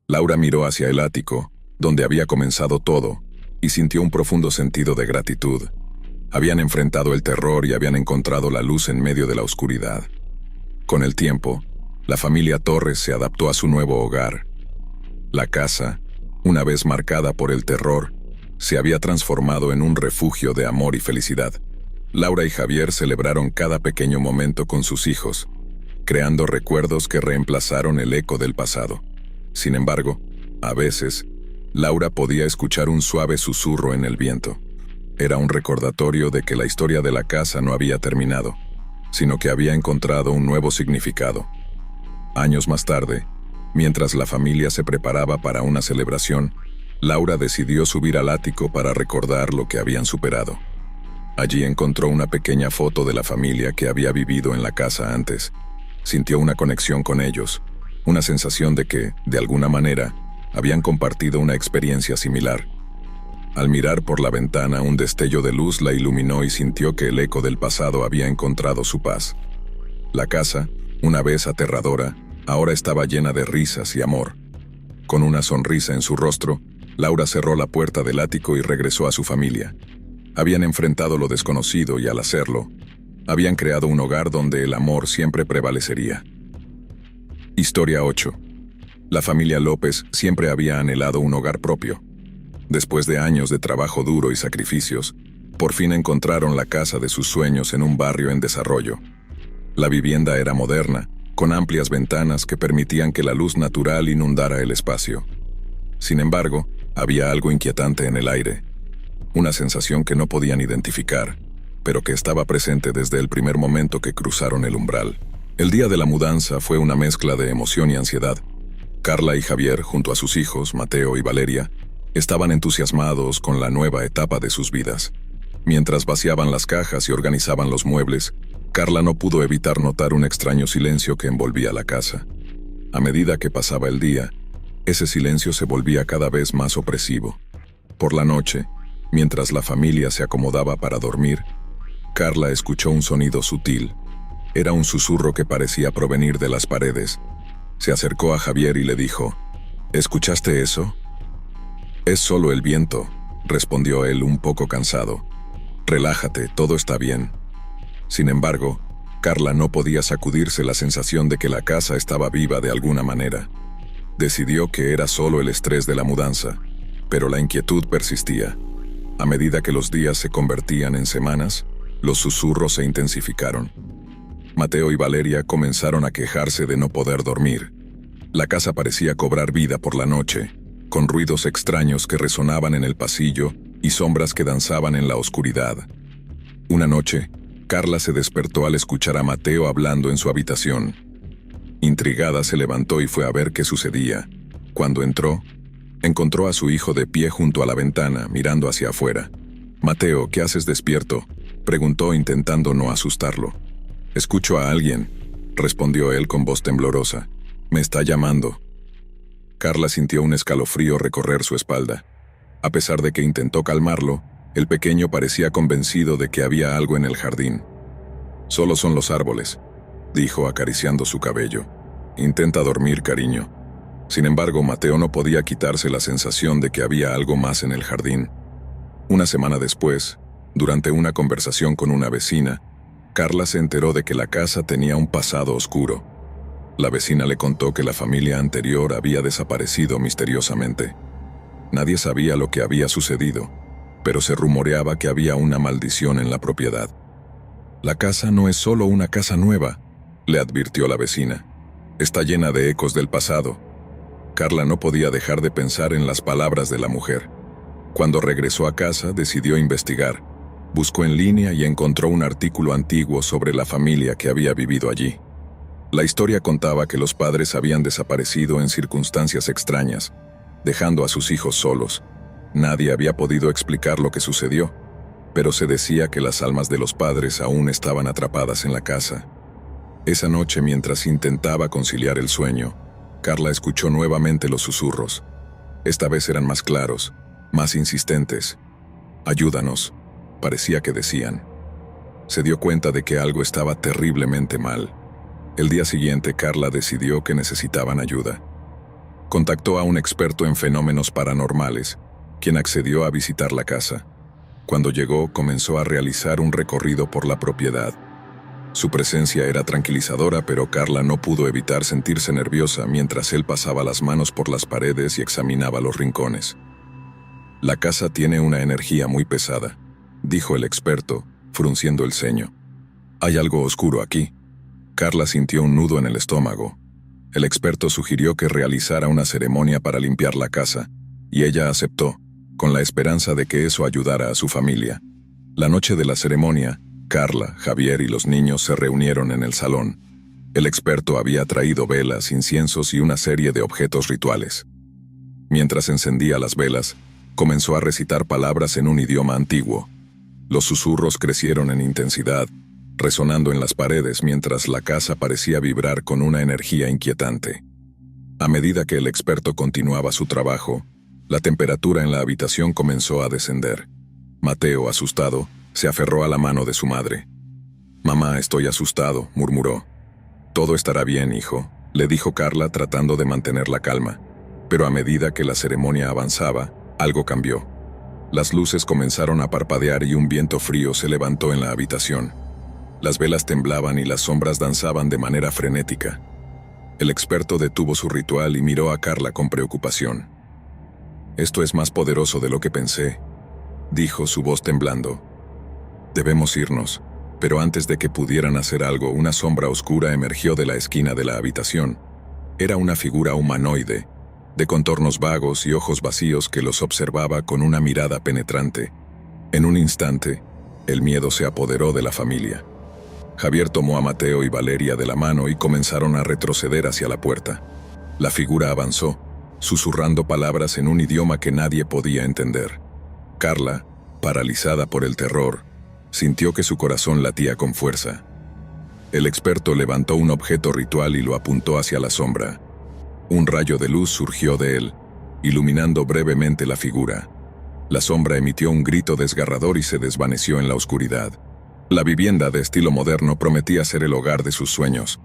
Laura miró hacia el ático, donde había comenzado todo, y sintió un profundo sentido de gratitud. Habían enfrentado el terror y habían encontrado la luz en medio de la oscuridad. Con el tiempo, la familia Torres se adaptó a su nuevo hogar. La casa, una vez marcada por el terror, se había transformado en un refugio de amor y felicidad. Laura y Javier celebraron cada pequeño momento con sus hijos, creando recuerdos que reemplazaron el eco del pasado. Sin embargo, a veces, Laura podía escuchar un suave susurro en el viento. Era un recordatorio de que la historia de la casa no había terminado, sino que había encontrado un nuevo significado. Años más tarde, mientras la familia se preparaba para una celebración, Laura decidió subir al ático para recordar lo que habían superado. Allí encontró una pequeña foto de la familia que había vivido en la casa antes. Sintió una conexión con ellos, una sensación de que, de alguna manera, habían compartido una experiencia similar. Al mirar por la ventana, un destello de luz la iluminó y sintió que el eco del pasado había encontrado su paz. La casa, una vez aterradora, ahora estaba llena de risas y amor. Con una sonrisa en su rostro, Laura cerró la puerta del ático y regresó a su familia. Habían enfrentado lo desconocido y al hacerlo, habían creado un hogar donde el amor siempre prevalecería. Historia 8. La familia López siempre había anhelado un hogar propio. Después de años de trabajo duro y sacrificios, por fin encontraron la casa de sus sueños en un barrio en desarrollo. La vivienda era moderna, con amplias ventanas que permitían que la luz natural inundara el espacio. Sin embargo, había algo inquietante en el aire, una sensación que no podían identificar, pero que estaba presente desde el primer momento que cruzaron el umbral. El día de la mudanza fue una mezcla de emoción y ansiedad. Carla y Javier, junto a sus hijos, Mateo y Valeria, estaban entusiasmados con la nueva etapa de sus vidas. Mientras vaciaban las cajas y organizaban los muebles, Carla no pudo evitar notar un extraño silencio que envolvía la casa. A medida que pasaba el día, ese silencio se volvía cada vez más opresivo. Por la noche, mientras la familia se acomodaba para dormir, Carla escuchó un sonido sutil. Era un susurro que parecía provenir de las paredes. Se acercó a Javier y le dijo: ¿Escuchaste eso? Es solo el viento, respondió él un poco cansado. Relájate, todo está bien. Sin embargo, Carla no podía sacudirse la sensación de que la casa estaba viva de alguna manera. Decidió que era solo el estrés de la mudanza, pero la inquietud persistía. A medida que los días se convertían en semanas, los susurros se intensificaron. Mateo y Valeria comenzaron a quejarse de no poder dormir. La casa parecía cobrar vida por la noche, con ruidos extraños que resonaban en el pasillo y sombras que danzaban en la oscuridad. Una noche, Carla se despertó al escuchar a Mateo hablando en su habitación. Intrigada se levantó y fue a ver qué sucedía. Cuando entró, encontró a su hijo de pie junto a la ventana, mirando hacia afuera. «Mateo, ¿qué haces despierto?», preguntó intentando no asustarlo. «Escucho a alguien», respondió él con voz temblorosa. «Me está llamando». Carla sintió un escalofrío recorrer su espalda. A pesar de que intentó calmarlo, el pequeño parecía convencido de que había algo en el jardín. «Solo son los árboles», dijo acariciando su cabello. «Intenta dormir, cariño». Sin embargo, Mateo no podía quitarse la sensación de que había algo más en el jardín. Una semana después, durante una conversación con una vecina, Carla se enteró de que la casa tenía un pasado oscuro. La vecina le contó que la familia anterior había desaparecido misteriosamente. Nadie sabía lo que había sucedido, pero se rumoreaba que había una maldición en la propiedad. «La casa no es solo una casa nueva», le advirtió la vecina. «Está llena de ecos del pasado». Carla no podía dejar de pensar en las palabras de la mujer. Cuando regresó a casa, decidió investigar. Buscó en línea y encontró un artículo antiguo sobre la familia que había vivido allí. La historia contaba que los padres habían desaparecido en circunstancias extrañas, dejando a sus hijos solos. Nadie había podido explicar lo que sucedió, pero se decía que las almas de los padres aún estaban atrapadas en la casa. Esa noche, mientras intentaba conciliar el sueño, Carla escuchó nuevamente los susurros. Esta vez eran más claros, más insistentes. «Ayúdanos», parecía que decían. Se dio cuenta de que algo estaba terriblemente mal. El día siguiente, Carla decidió que necesitaban ayuda. Contactó a un experto en fenómenos paranormales, quien accedió a visitar la casa. Cuando llegó, comenzó a realizar un recorrido por la propiedad. Su presencia era tranquilizadora, pero Carla no pudo evitar sentirse nerviosa mientras él pasaba las manos por las paredes y examinaba los rincones. «La casa tiene una energía muy pesada», dijo el experto, frunciendo el ceño. «Hay algo oscuro aquí». Carla sintió un nudo en el estómago. El experto sugirió que realizara una ceremonia para limpiar la casa, y ella aceptó, con la esperanza de que eso ayudara a su familia. La noche de la ceremonia, Carla, Javier y los niños se reunieron en el salón. El experto había traído velas, inciensos y una serie de objetos rituales. Mientras encendía las velas, comenzó a recitar palabras en un idioma antiguo. Los susurros crecieron en intensidad, resonando en las paredes mientras la casa parecía vibrar con una energía inquietante. A medida que el experto continuaba su trabajo, la temperatura en la habitación comenzó a descender. Mateo, asustado, se aferró a la mano de su madre. «Mamá, estoy asustado», murmuró. «Todo estará bien, hijo», le dijo Carla tratando de mantener la calma. Pero a medida que la ceremonia avanzaba, algo cambió. Las luces comenzaron a parpadear y un viento frío se levantó en la habitación. Las velas temblaban y las sombras danzaban de manera frenética. El experto detuvo su ritual y miró a Carla con preocupación. «Esto es más poderoso de lo que pensé», dijo, su voz temblando. «Debemos irnos». Pero antes de que pudieran hacer algo, una sombra oscura emergió de la esquina de la habitación. Era una figura humanoide, de contornos vagos y ojos vacíos que los observaba con una mirada penetrante. En un instante, el miedo se apoderó de la familia. Javier tomó a Mateo y Valeria de la mano y comenzaron a retroceder hacia la puerta. La figura avanzó, susurrando palabras en un idioma que nadie podía entender. Carla, paralizada por el terror, sintió que su corazón latía con fuerza. El experto levantó un objeto ritual y lo apuntó hacia la sombra. Un rayo de luz surgió de él, iluminando brevemente la figura. La sombra emitió un grito desgarrador y se desvaneció en la oscuridad. La vivienda de estilo moderno prometía ser el hogar de sus sueños,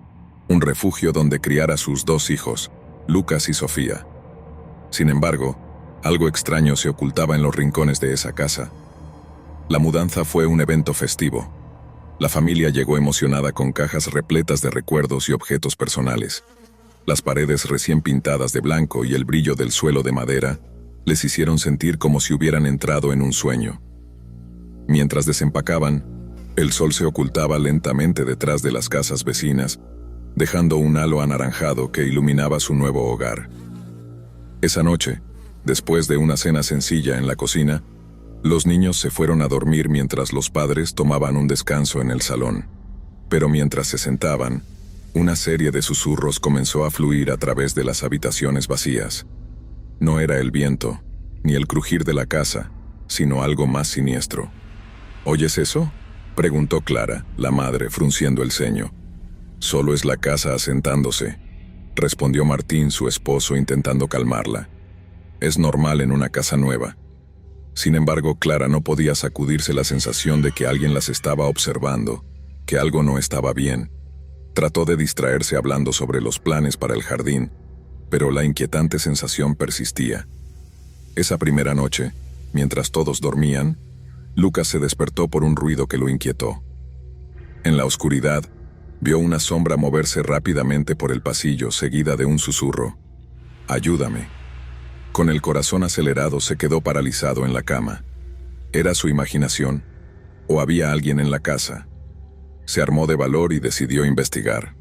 un refugio donde criar a sus 2 hijos, Lucas y Sofía. Sin embargo, algo extraño se ocultaba en los rincones de esa casa. La mudanza fue un evento festivo. La familia llegó emocionada con cajas repletas de recuerdos y objetos personales. Las paredes recién pintadas de blanco y el brillo del suelo de madera les hicieron sentir como si hubieran entrado en un sueño. Mientras desempacaban, el sol se ocultaba lentamente detrás de las casas vecinas, dejando un halo anaranjado que iluminaba su nuevo hogar. Esa noche, después de una cena sencilla en la cocina, los niños se fueron a dormir mientras los padres tomaban un descanso en el salón. Pero mientras se sentaban, una serie de susurros comenzó a fluir a través de las habitaciones vacías. No era el viento, ni el crujir de la casa, sino algo más siniestro. «¿Oyes eso?», preguntó Clara, la madre, frunciendo el ceño. «Solo es la casa asentándose», respondió Martín, su esposo, intentando calmarla. «Es normal en una casa nueva». Sin embargo, Clara no podía sacudirse la sensación de que alguien las estaba observando, que algo no estaba bien. Trató de distraerse hablando sobre los planes para el jardín, pero la inquietante sensación persistía. Esa primera noche, mientras todos dormían, Lucas se despertó por un ruido que lo inquietó. En la oscuridad, vio una sombra moverse rápidamente por el pasillo, seguida de un susurro. «Ayúdame». Con el corazón acelerado se quedó paralizado en la cama. ¿Era su imaginación? ¿O había alguien en la casa? Se armó de valor y decidió investigar.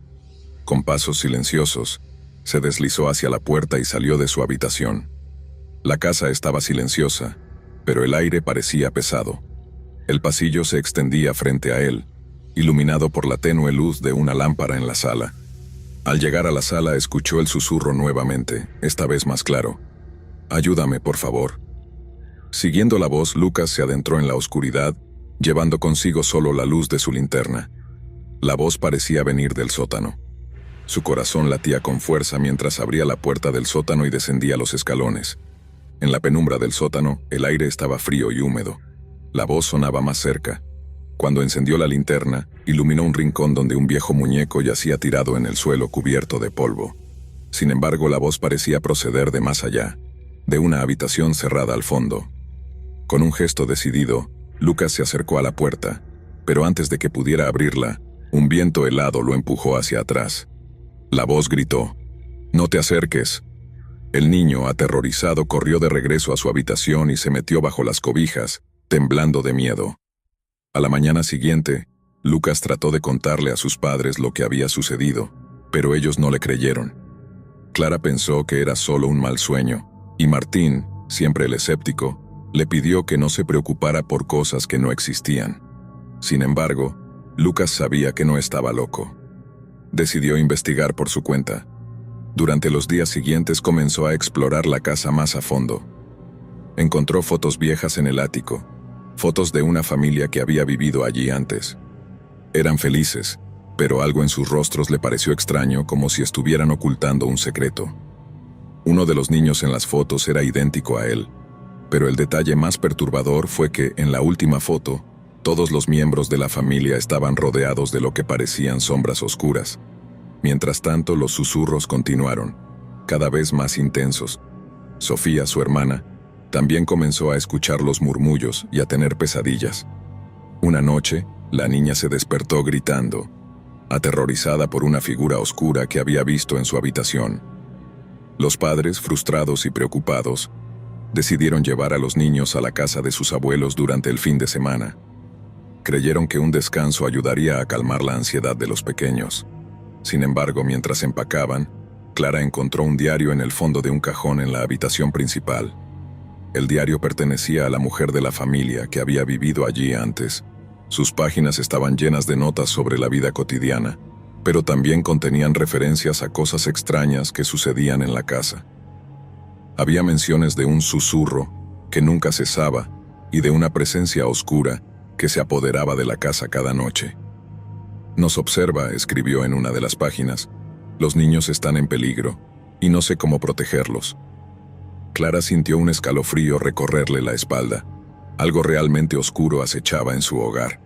Con pasos silenciosos, se deslizó hacia la puerta y salió de su habitación. La casa estaba silenciosa, pero el aire parecía pesado. El pasillo se extendía frente a él, iluminado por la tenue luz de una lámpara en la sala. Al llegar a la sala escuchó el susurro nuevamente, esta vez más claro. «Ayúdame, por favor». Siguiendo la voz, Lucas se adentró en la oscuridad, llevando consigo solo la luz de su linterna. La voz parecía venir del sótano. Su corazón latía con fuerza mientras abría la puerta del sótano y descendía los escalones. En la penumbra del sótano, el aire estaba frío y húmedo. La voz sonaba más cerca. Cuando encendió la linterna, iluminó un rincón donde un viejo muñeco yacía tirado en el suelo cubierto de polvo. Sin embargo, la voz parecía proceder de más allá, de una habitación cerrada al fondo. Con un gesto decidido, Lucas se acercó a la puerta, pero antes de que pudiera abrirla, un viento helado lo empujó hacia atrás. La voz gritó: «No te acerques». El niño, aterrorizado, corrió de regreso a su habitación y se metió bajo las cobijas, temblando de miedo. A la mañana siguiente, Lucas trató de contarle a sus padres lo que había sucedido, pero ellos no le creyeron. Clara pensó que era solo un mal sueño, y Martín, siempre el escéptico, le pidió que no se preocupara por cosas que no existían. Sin embargo, Lucas sabía que no estaba loco. Decidió investigar por su cuenta. Durante los días siguientes comenzó a explorar la casa más a fondo. Encontró fotos viejas en el ático, fotos de una familia que había vivido allí antes. Eran felices, pero algo en sus rostros le pareció extraño, como si estuvieran ocultando un secreto. Uno de los niños en las fotos era idéntico a él, pero el detalle más perturbador fue que, en la última foto, todos los miembros de la familia estaban rodeados de lo que parecían sombras oscuras. Mientras tanto, los susurros continuaron, cada vez más intensos. Sofía, su hermana, también comenzó a escuchar los murmullos y a tener pesadillas. Una noche, la niña se despertó gritando: aterrorizada por una figura oscura que había visto en su habitación. Los padres, frustrados y preocupados, decidieron llevar a los niños a la casa de sus abuelos durante el fin de semana. Creyeron que un descanso ayudaría a calmar la ansiedad de los pequeños. Sin embargo, mientras empacaban, Clara encontró un diario en el fondo de un cajón en la habitación principal. El diario pertenecía a la mujer de la familia que había vivido allí antes. Sus páginas estaban llenas de notas sobre la vida cotidiana, pero también contenían referencias a cosas extrañas que sucedían en la casa. Había menciones de un susurro que nunca cesaba y de una presencia oscura que se apoderaba de la casa cada noche. Nos observa, escribió en una de las páginas. Los niños están en peligro y no sé cómo protegerlos. Clara sintió un escalofrío recorrerle la espalda. Algo realmente oscuro acechaba en su hogar.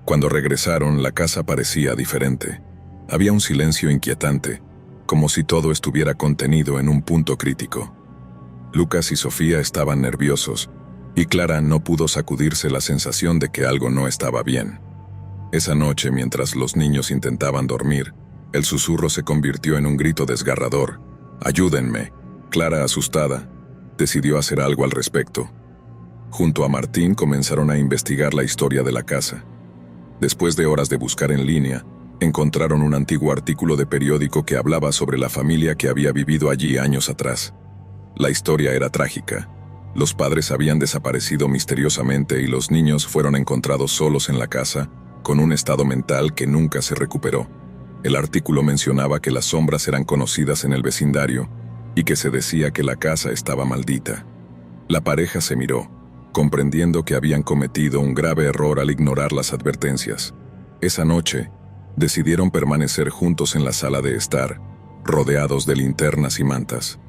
Cuando regresaron, la casa parecía diferente. Había un silencio inquietante, como si todo estuviera contenido en un punto crítico. Lucas y Sofía estaban nerviosos, y Clara no pudo sacudirse la sensación de que algo no estaba bien. Esa noche, mientras los niños intentaban dormir, el susurro se convirtió en un grito desgarrador. «¡Ayúdenme!». Clara, asustada, decidió hacer algo al respecto. Junto a Martín comenzaron a investigar la historia de la casa. Después de horas de buscar en línea, encontraron un antiguo artículo de periódico que hablaba sobre la familia que había vivido allí años atrás. La historia era trágica. Los padres habían desaparecido misteriosamente y los niños fueron encontrados solos en la casa, con un estado mental que nunca se recuperó. El artículo mencionaba que las sombras eran conocidas en el vecindario y que se decía que la casa estaba maldita. La pareja se miró, comprendiendo que habían cometido un grave error al ignorar las advertencias. Esa noche, decidieron permanecer juntos en la sala de estar, rodeados de linternas y mantas.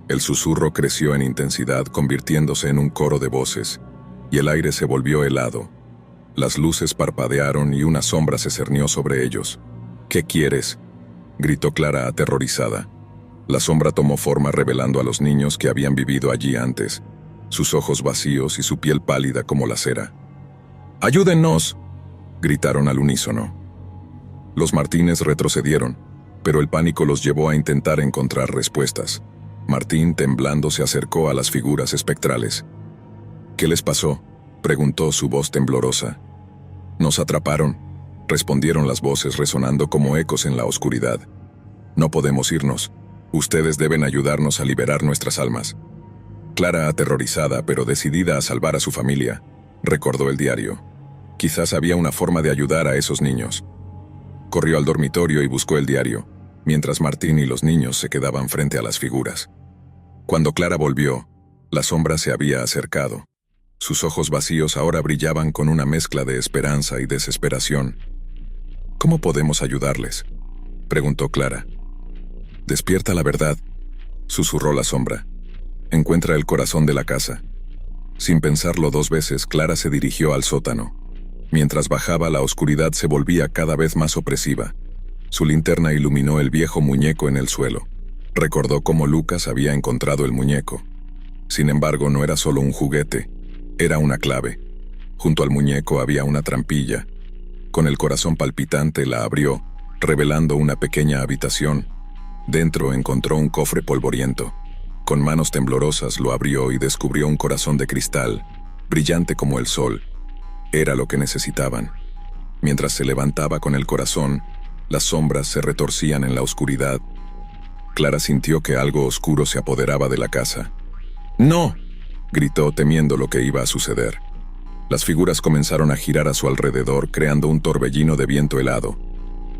El susurro creció en intensidad, convirtiéndose en un coro de voces, y el aire se volvió helado. Las luces parpadearon y una sombra se cernió sobre ellos. «¿Qué quieres?», gritó Clara aterrorizada. La sombra tomó forma revelando a los niños que habían vivido allí antes, sus ojos vacíos y su piel pálida como la cera. «¡Ayúdennos!», gritaron al unísono. Los Martínez retrocedieron, pero el pánico los llevó a intentar encontrar respuestas. Martín, temblando, se acercó a las figuras espectrales. «¿Qué les pasó?», preguntó su voz temblorosa. «Nos atraparon», respondieron las voces resonando como ecos en la oscuridad. «No podemos irnos. Ustedes deben ayudarnos a liberar nuestras almas». Clara, aterrorizada pero decidida a salvar a su familia, recordó el diario. Quizás había una forma de ayudar a esos niños. Corrió al dormitorio y buscó el diario, mientras Martín y los niños se quedaban frente a las figuras. Cuando Clara volvió, la sombra se había acercado. Sus ojos vacíos ahora brillaban con una mezcla de esperanza y desesperación. «¿Cómo podemos ayudarles?», preguntó Clara. «Despierta la verdad», susurró la sombra. «Encuentra el corazón de la casa». Sin pensarlo dos veces, Clara se dirigió al sótano. Mientras bajaba, la oscuridad se volvía cada vez más opresiva. Su linterna iluminó el viejo muñeco en el suelo. Recordó cómo Lucas había encontrado el muñeco. Sin embargo, no era solo un juguete, era una clave. Junto al muñeco había una trampilla. Con el corazón palpitante la abrió, revelando una pequeña habitación. Dentro encontró un cofre polvoriento. Con manos temblorosas lo abrió y descubrió un corazón de cristal, brillante como el sol. Era lo que necesitaban. Mientras se levantaba con el corazón, las sombras se retorcían en la oscuridad. Clara sintió que algo oscuro se apoderaba de la casa. «¡No!», gritó, temiendo lo que iba a suceder. Las figuras comenzaron a girar a su alrededor, creando un torbellino de viento helado.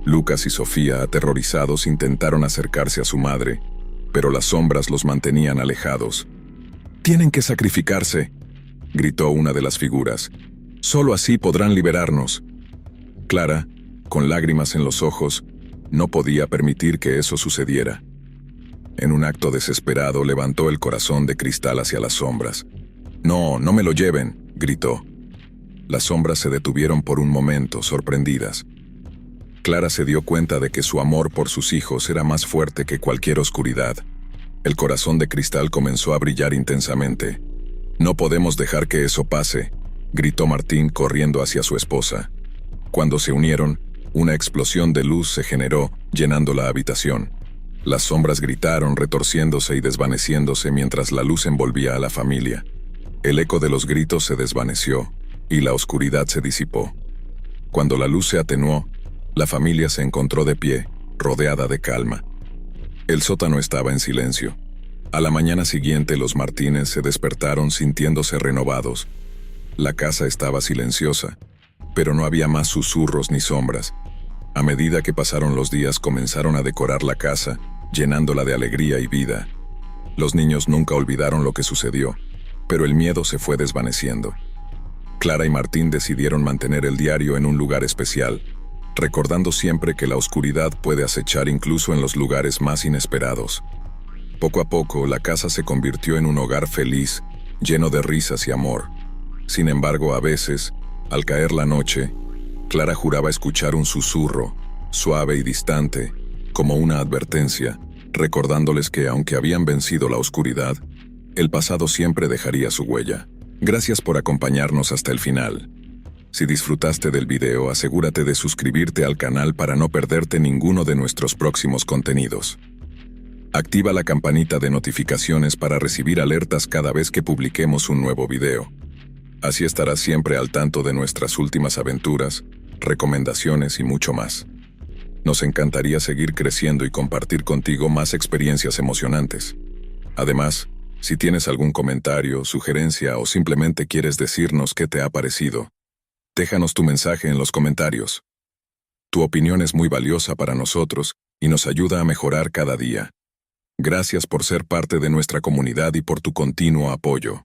Lucas y Sofía, aterrorizados, intentaron acercarse a su madre, pero las sombras los mantenían alejados. «¡Tienen que sacrificarse!», gritó una de las figuras. «Solo así podrán liberarnos». Clara, con lágrimas en los ojos, no podía permitir que eso sucediera. En un acto desesperado, levantó el corazón de cristal hacia las sombras. «¡No, no me lo lleven!», gritó. Las sombras se detuvieron por un momento, sorprendidas. Clara se dio cuenta de que su amor por sus hijos era más fuerte que cualquier oscuridad. El corazón de cristal comenzó a brillar intensamente. «No podemos dejar que eso pase», gritó Martín corriendo hacia su esposa. Cuando se unieron, Una explosión de luz se generó, llenando la habitación. Las sombras gritaron, retorciéndose y desvaneciéndose mientras la luz envolvía a la familia. El eco de los gritos se desvaneció, y la oscuridad se disipó. Cuando la luz se atenuó, la familia se encontró de pie, rodeada de calma. El sótano estaba en silencio. A la mañana siguiente los Martínez se despertaron sintiéndose renovados. La casa estaba silenciosa, pero no había más susurros ni sombras. A medida que pasaron los días comenzaron a decorar la casa, llenándola de alegría y vida. Los niños nunca olvidaron lo que sucedió, pero el miedo se fue desvaneciendo. Clara y Martín decidieron mantener el diario en un lugar especial, recordando siempre que la oscuridad puede acechar incluso en los lugares más inesperados. Poco a poco, la casa se convirtió en un hogar feliz, lleno de risas y amor. Sin embargo, a veces, al caer la noche, Clara juraba escuchar un susurro, suave y distante, como una advertencia, recordándoles que aunque habían vencido la oscuridad, el pasado siempre dejaría su huella. Gracias por acompañarnos hasta el final. Si disfrutaste del video, asegúrate de suscribirte al canal para no perderte ninguno de nuestros próximos contenidos. Activa la campanita de notificaciones para recibir alertas cada vez que publiquemos un nuevo video. Así estarás siempre al tanto de nuestras últimas aventuras, recomendaciones y mucho más. Nos encantaría seguir creciendo y compartir contigo más experiencias emocionantes. Además, si tienes algún comentario, sugerencia o simplemente quieres decirnos qué te ha parecido, déjanos tu mensaje en los comentarios. Tu opinión es muy valiosa para nosotros y nos ayuda a mejorar cada día. Gracias por ser parte de nuestra comunidad y por tu continuo apoyo.